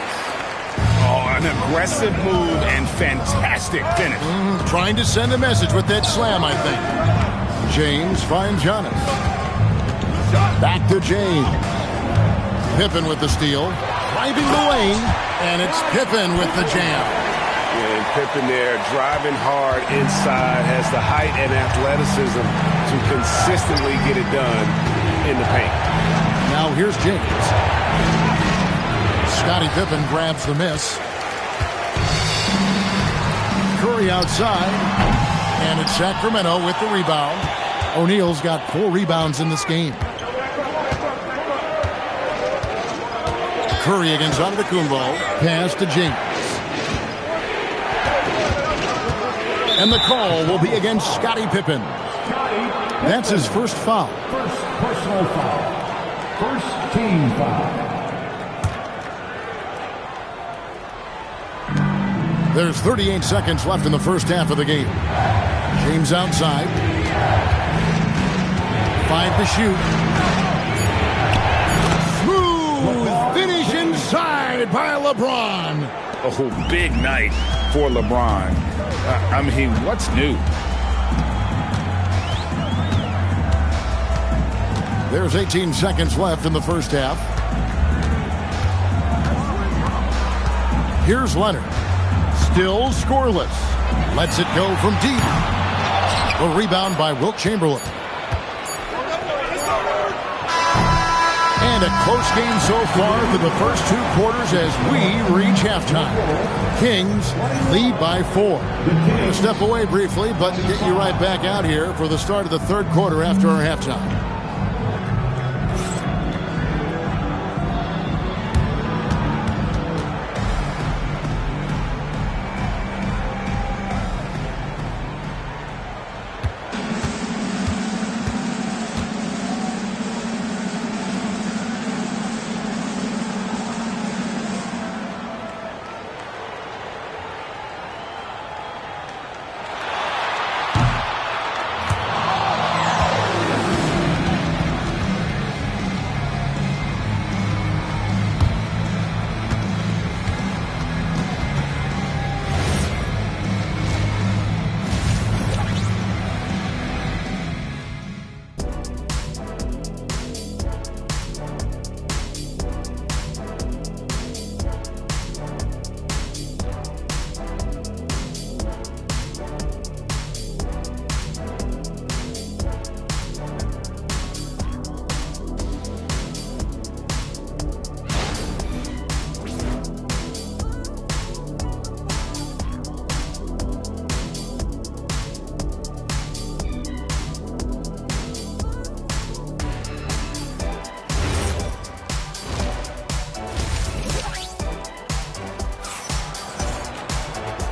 Speaker 10: Oh, an aggressive move and fantastic finish.
Speaker 7: Trying to send a message with that slam, I think. James finds Giannis. Back to James. Pippen with the steal. Driving the lane, and it's Pippen with the jam.
Speaker 8: And Pippen there driving hard inside, has the height and athleticism to consistently get it done in the paint.
Speaker 7: Now here's James. Scottie Pippen grabs the miss. Curry outside, and it's Sacramento with the rebound. O'Neal's got 4 rebounds in this game. Curry against Antetokounmpo. Pass to James. And the call will be against Scottie Pippen. That's his first foul.
Speaker 4: First personal foul. First team foul.
Speaker 7: There's 38 seconds left in the first half of the game. James outside. 5 to shoot. Smooth finish inside by LeBron.
Speaker 10: Oh, big night for LeBron. I mean, what's new?
Speaker 7: There's 18 seconds left in the first half. Here's Leonard. Still scoreless. Lets it go from deep. The rebound by Wilt Chamberlain. And a close game so far through the first 2 quarters as we reach halftime. Kings lead by 4. We'll step away briefly, but get you right back out here for the start of the third quarter after our halftime.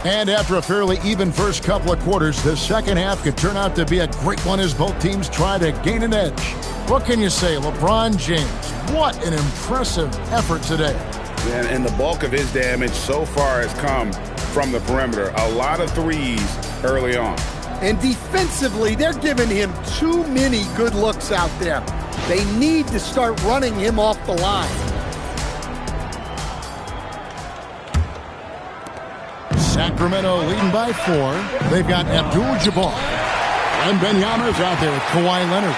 Speaker 7: And after a fairly even first couple of quarters, the second half could turn out to be a great one as both teams try to gain an edge. What can you say? LeBron James, what an impressive effort today.
Speaker 10: And the bulk of his damage so far has come from the perimeter. A lot of threes early on.
Speaker 9: And defensively, they're giving him too many good looks out there. They need to start running him off the line.
Speaker 7: Sacramento leading by 4. They've got Abdul-Jabbar. And Wembanyama's out there with Kawhi Leonard.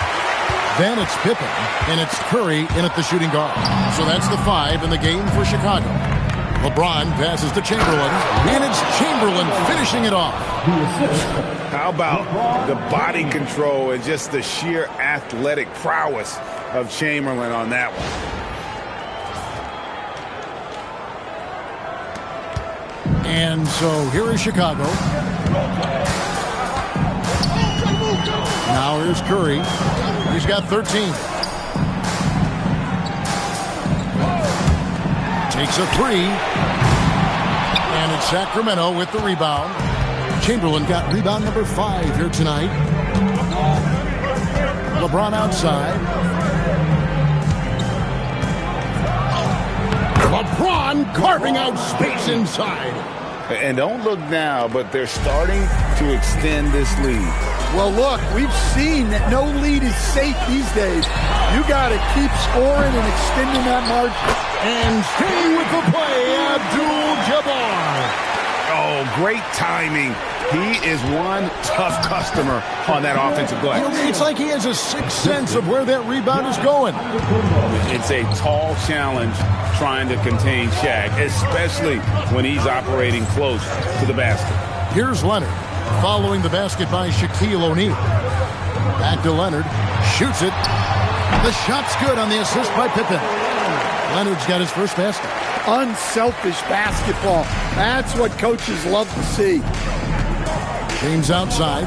Speaker 7: Then it's Pippen, and it's Curry in at the shooting guard. So that's the 5 in the game for Chicago. LeBron passes to Chamberlain, and it's Chamberlain finishing it off.
Speaker 10: How about the body control and just the sheer athletic prowess of Chamberlain on that one?
Speaker 7: And so here is Chicago. Now here's Curry. He's got 13. Takes a 3. And it's Sacramento with the rebound. Chamberlain got rebound number 5 here tonight. LeBron outside. LeBron carving out space inside.
Speaker 10: And don't look now, but they're starting to extend this lead.
Speaker 9: Well, look, we've seen that no lead is safe these days. You got to keep scoring and extending that margin.
Speaker 7: And stay with the play, Abdul-Jabbar.
Speaker 10: Oh, great timing. He is one tough customer on that offensive glass.
Speaker 7: It's like he has a sixth sense of where that rebound is going.
Speaker 10: It's a tall challenge trying to contain Shaq, especially when he's operating close to the basket.
Speaker 7: Here's Leonard, following the basket by Shaquille O'Neal. Back to Leonard, shoots it. The shot's good on the assist by Pippen. Leonard's got his first basket.
Speaker 9: Unselfish basketball. That's what coaches love to see.
Speaker 7: James outside.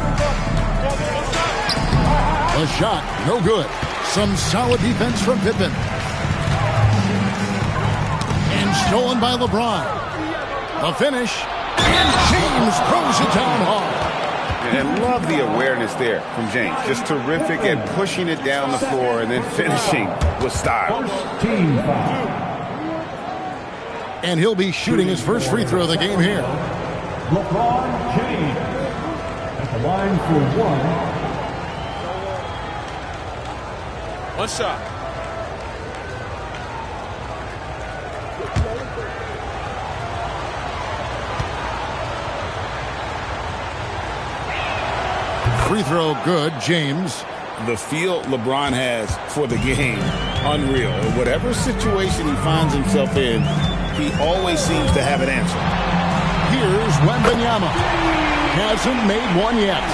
Speaker 7: A shot, no good. Some solid defense from Pippen. And stolen by LeBron. The finish. And James throws it down hard.
Speaker 10: And love the awareness there from James. Just terrific at pushing it down the floor and then finishing with style.
Speaker 4: Team foul.
Speaker 7: And he'll be shooting his first free throw of the game here.
Speaker 4: LeBron James at the line for one.
Speaker 5: One shot.
Speaker 7: Free throw good, James.
Speaker 10: The feel LeBron has for the game, unreal. Whatever situation he finds himself in, he always seems to have an answer.
Speaker 7: Here's Wembanyama. Hasn't made one yet.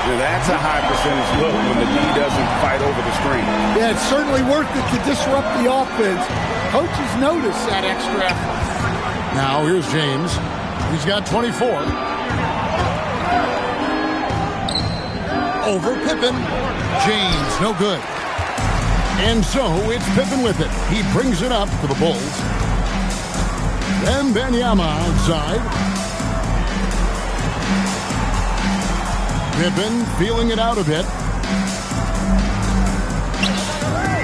Speaker 10: Now that's a high percentage look when the D doesn't fight over the screen.
Speaker 9: Yeah, it's certainly worth it to disrupt the offense. Coaches notice that extra effort.
Speaker 7: Now here's James. He's got 24. Over Pippen. James, no good. And so it's Pippen with it. He brings it up for the Bulls. Wembanyama outside. Pippen feeling it out a bit.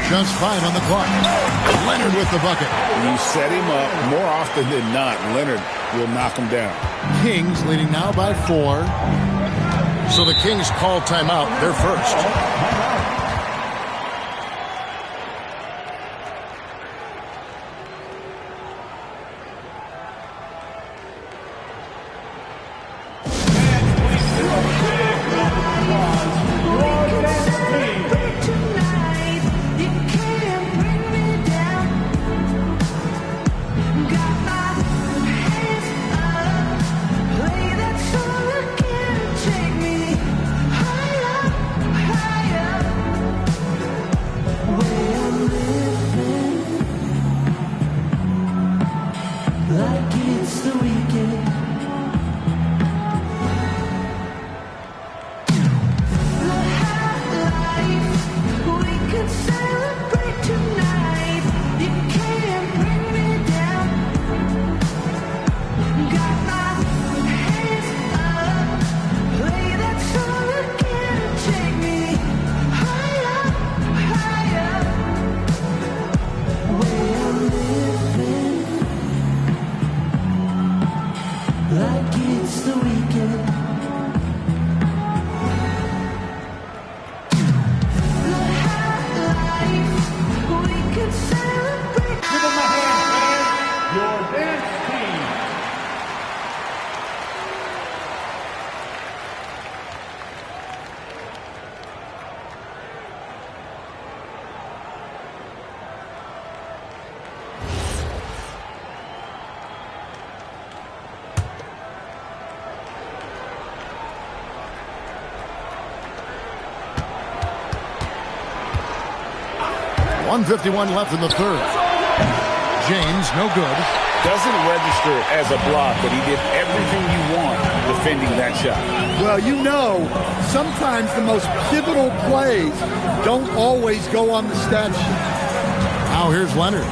Speaker 7: Just 5 on the clock. Leonard with the bucket.
Speaker 10: You set him up more often than not. Leonard will knock him down.
Speaker 7: Kings leading now by 4. So the Kings call timeout. They're first. .151 left in the third. James, no good.
Speaker 10: Doesn't register as a block, but he did everything you want defending that shot.
Speaker 9: Well, you know, sometimes the most pivotal plays don't always go on the stat sheet.
Speaker 7: Now here's Leonard.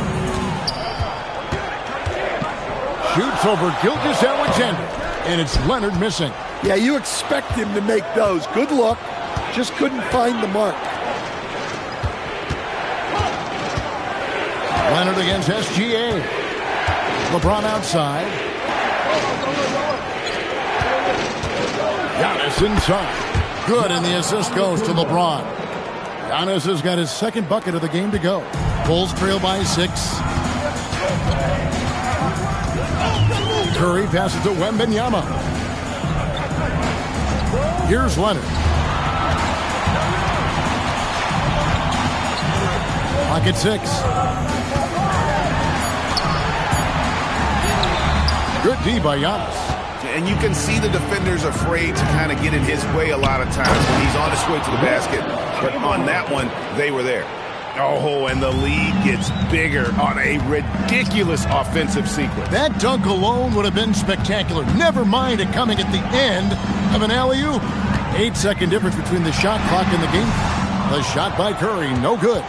Speaker 7: Shoots over Gilgeous-Alexander, and it's Leonard missing.
Speaker 9: Yeah, you expect him to make those. Good look. Just couldn't find the mark.
Speaker 7: Leonard against SGA. LeBron outside. Giannis inside. Good, and the assist goes to LeBron. Giannis has got his second bucket of the game to go. Bulls trail by 6. Curry passes to Wembanyama. Here's Leonard. Pocket 6. Good D by Giannis.
Speaker 8: And you can see the defenders afraid to kind of get in his way a lot of times when he's on his way to the basket. But on that one, they were there. Oh, and the lead gets bigger on a ridiculous offensive sequence.
Speaker 7: That dunk alone would have been spectacular. Never mind it coming at the end of an alley-oop. 8-second difference between the shot clock and the game. The shot by Curry, no good.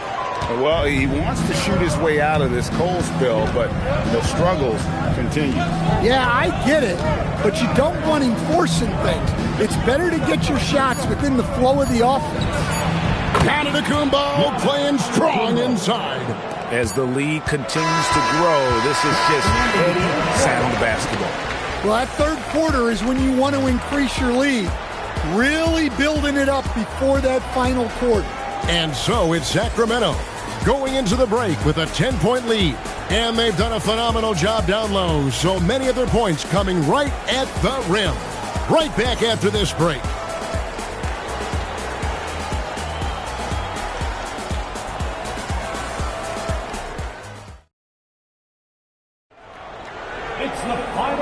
Speaker 10: Well, he wants to shoot his way out of this cold spell, but the struggles continue.
Speaker 9: Yeah, I get it, but you don't want him forcing things. It's better to get your shots within the flow of the offense.
Speaker 7: Antetokounmpo playing strong inside.
Speaker 8: As the lead continues to grow, this is just steady, sound basketball.
Speaker 9: Well, that third quarter is when you want to increase your lead. Really building it up before that final quarter.
Speaker 7: And so it's Sacramento going into the break with a 10-point lead. And they've done a phenomenal job down low. So many of their points coming right at the rim. Right back after this break.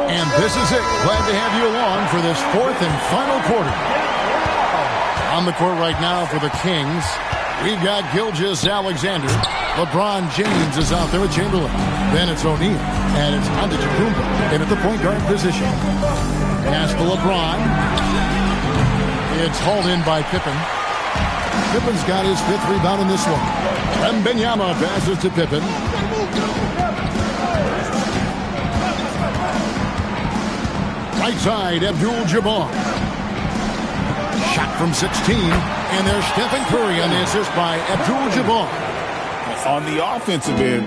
Speaker 7: And this is it. Glad to have you along for this fourth and final quarter. On the court right now for the Kings, we've got Gilgeous-Alexander. LeBron James is out there with Chamberlain. Then it's O'Neal. And it's Antetokounmpo in at the point guard position. Pass to LeBron. It's hauled in by Pippen. Pippen's got his 5th rebound in this one. Wembanyama passes to Pippen. Right side, Abdul-Jabbar. Shot from 16, and there's Stephen Curry on the assist by Abdul-Jabbar.
Speaker 10: On the offensive end,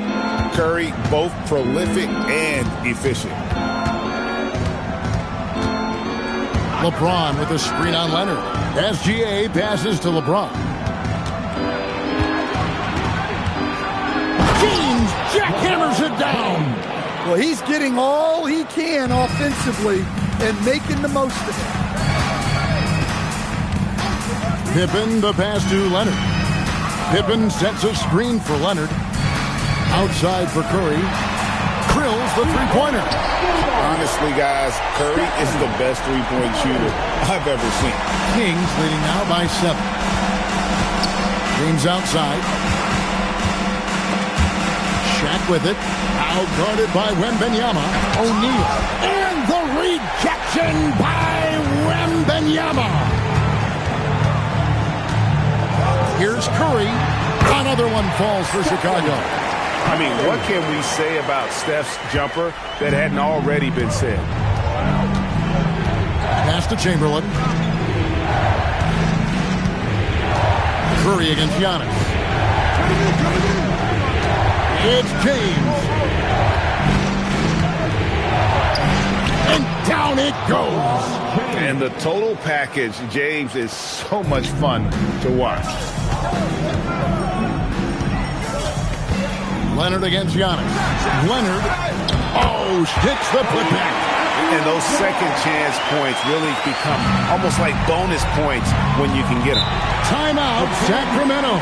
Speaker 10: Curry both prolific and efficient.
Speaker 7: LeBron with a screen on Leonard. SGA passes to LeBron. James jackhammers it down.
Speaker 9: Well, he's getting all he can offensively and making the most of it.
Speaker 7: Pippen, the pass to Leonard. Pippen sets a screen for Leonard. Outside for Curry. Drills the three-pointer.
Speaker 10: Honestly, guys, Curry is the best three-point shooter I've ever seen.
Speaker 7: Kings leading now by 7. James outside. Shaq with it. Out guarded by Wembanyama. O'Neal. And the rejection by Wembanyama. Here's Curry. Another one falls for Chicago.
Speaker 8: I mean, what can we say about Steph's jumper that hadn't already been said?
Speaker 7: Pass to Chamberlain. Curry against Giannis. It's James. And down it goes.
Speaker 8: And the total package, James, is so much fun to watch.
Speaker 7: Leonard against Giannis. Leonard, hits the putback.
Speaker 8: And those second chance points really become almost like bonus points when you can get them.
Speaker 7: Timeout, Sacramento.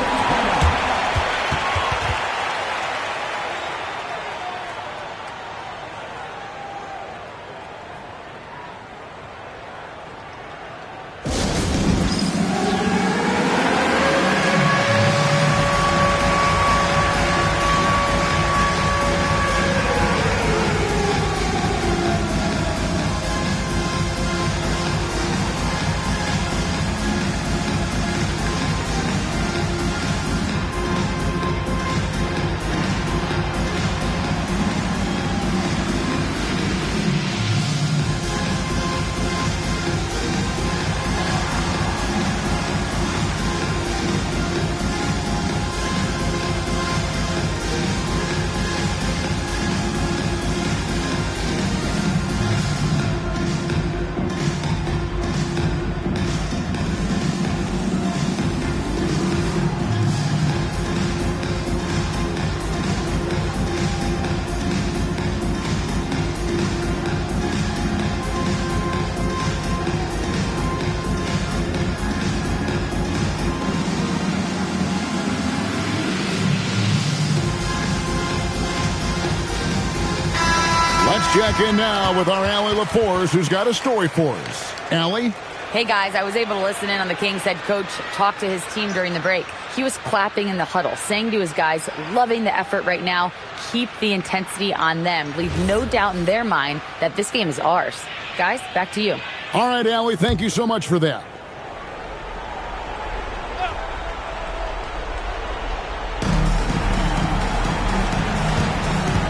Speaker 7: check in now with our Allie LaForce, who's got a story for us. Allie?
Speaker 6: Hey, guys, I was able to listen in on the Kings head coach talk to his team during the break. He was clapping in the huddle, saying to his guys, loving the effort right now, keep the intensity on them. Leave no doubt in their mind that this game is ours. Guys, back to you.
Speaker 7: All right, Allie, thank you so much for that.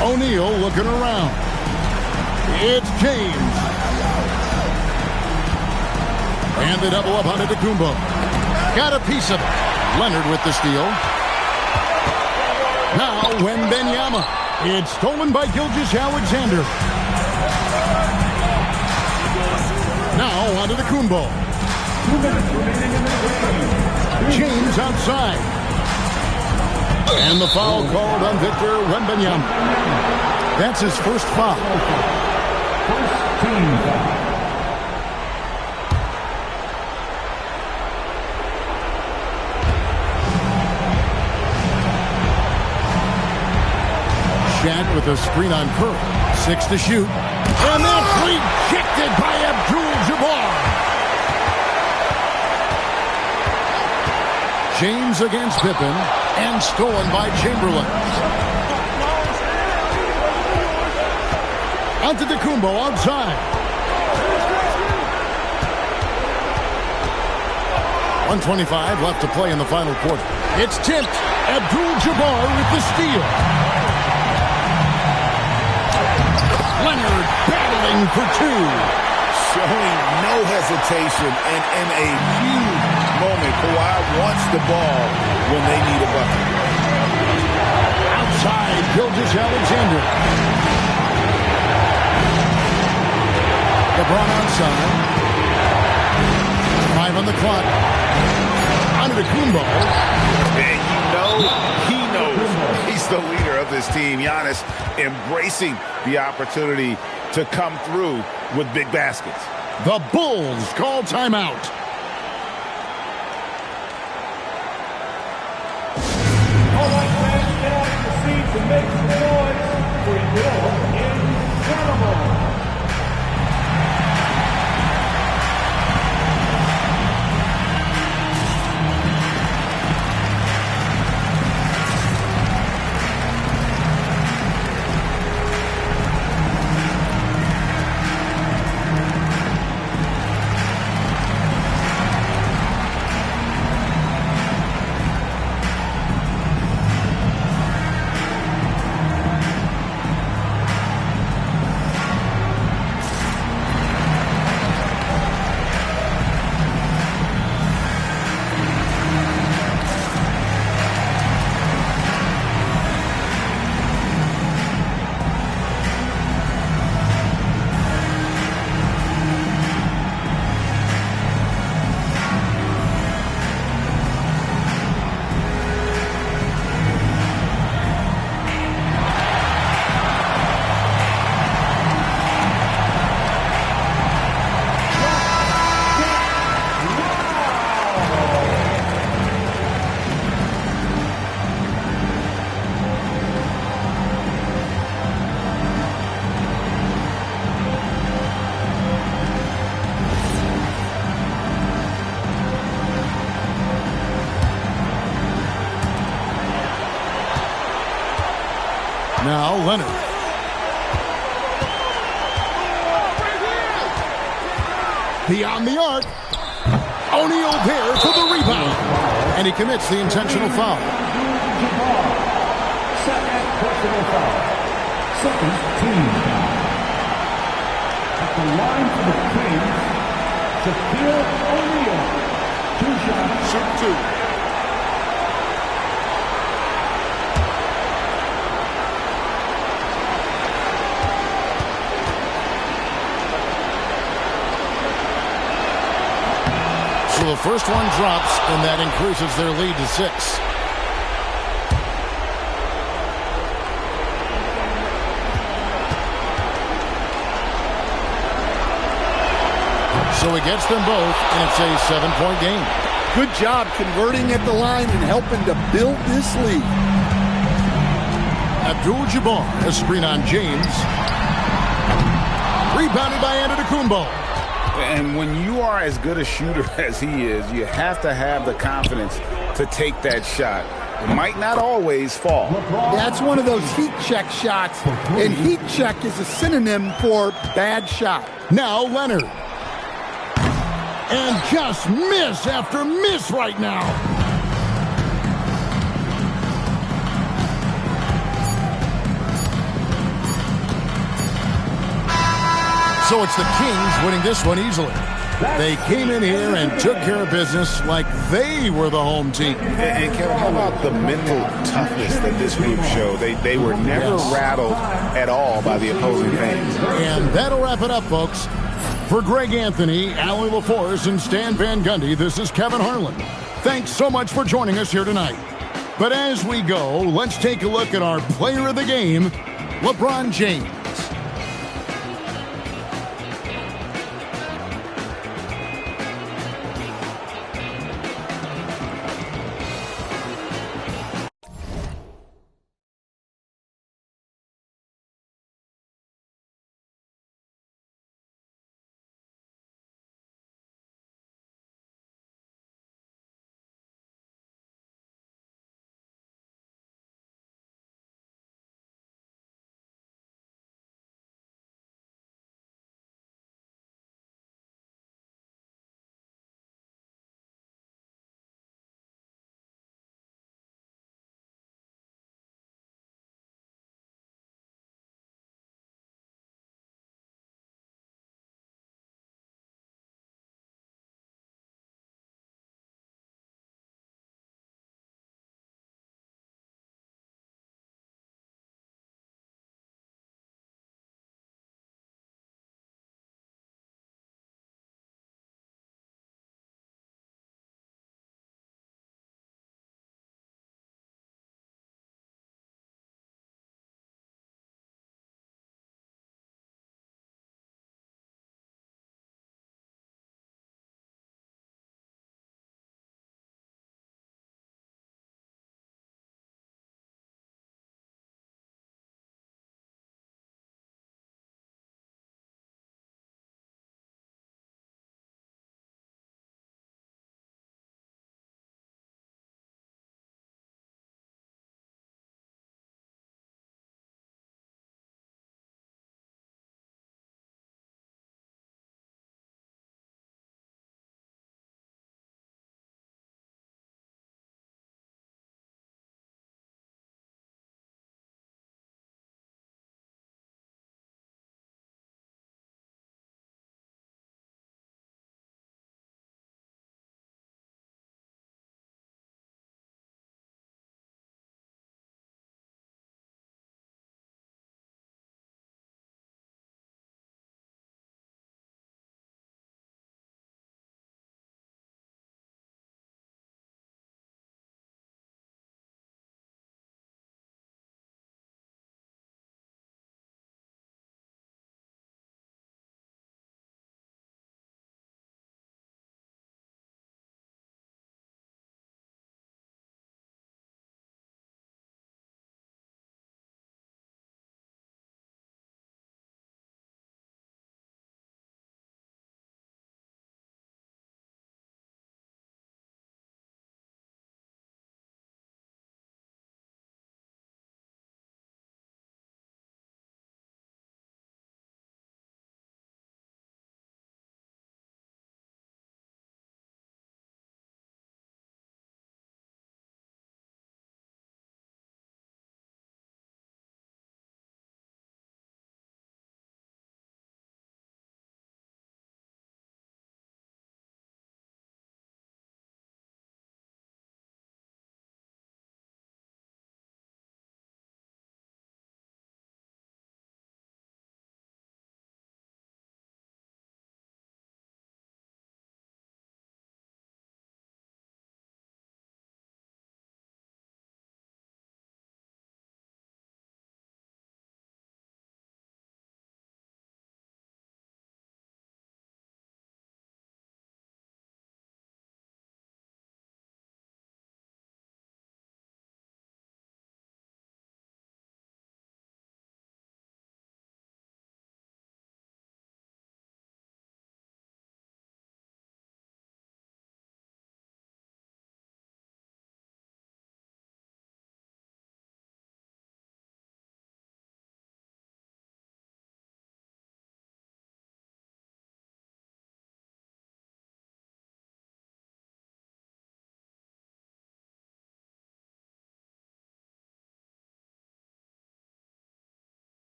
Speaker 7: O'Neal looking around. It's James. And the double up on Antetokounmpo. Got a piece of it. Leonard with the steal. Now Wembanyama. It's stolen by Gilgeous-Alexander. Now on to Antetokounmpo. James outside. And the foul called on Victor Wembanyama. That's his first foul.
Speaker 4: First team foul.
Speaker 7: Shaq with a screen on Curry. 6 to shoot. And that's rejected by Abdul-Jabbar. James against Pippen. And stolen by Chamberlain. Antetokounmpo outside. 1:25 left to play in the final quarter. It's tipped. Abdul-Jabbar with the steal. Leonard battling for two.
Speaker 8: Showing no hesitation and in a huge moment. Kawhi wants the ball when they need a bucket.
Speaker 7: Outside, Gilgeous-Alexander. LeBron outside. 5 on the clock. Antetokounmpo.
Speaker 8: And he knows he's the leader of this team. Giannis embracing the opportunity to come through with big baskets.
Speaker 7: The Bulls call timeout.
Speaker 4: All right, fans, get out of your seats and make some noise for your incredible.
Speaker 7: Now Leonard. Beyond the arc. O'Neal there for the rebound. And he commits the intentional foul.
Speaker 4: Second personal foul. Second team foul. At the line for the Kings, Shaquille O'Neal. 2 shots.
Speaker 5: Shoot 2.
Speaker 7: So the first one drops, and that increases their lead to 6. So he gets them both, and it's a 7-point game.
Speaker 9: Good job converting at the line and helping to build this lead.
Speaker 7: Abdul-Jabbar, a screen on James. Rebounded by Antetokounmpo.
Speaker 10: And when you are as good a shooter as he is, you have to have the confidence to take that shot. It might not always fall.
Speaker 9: That's one of those heat check shots, and heat check is a synonym for bad shot.
Speaker 7: Now Leonard. And just miss after miss right now. So it's the Kings winning this one easily. They came in here and took care of business like they were the home team.
Speaker 8: And Kevin, how about the mental toughness that this group showed? They were never rattled at all by the opposing fans.
Speaker 7: And that'll wrap it up, folks. For Greg Anthony, Allie LaForce, and Stan Van Gundy, this is Kevin Harlan. Thanks so much for joining us here tonight. But as we go, let's take a look at our player of the game, LeBron James.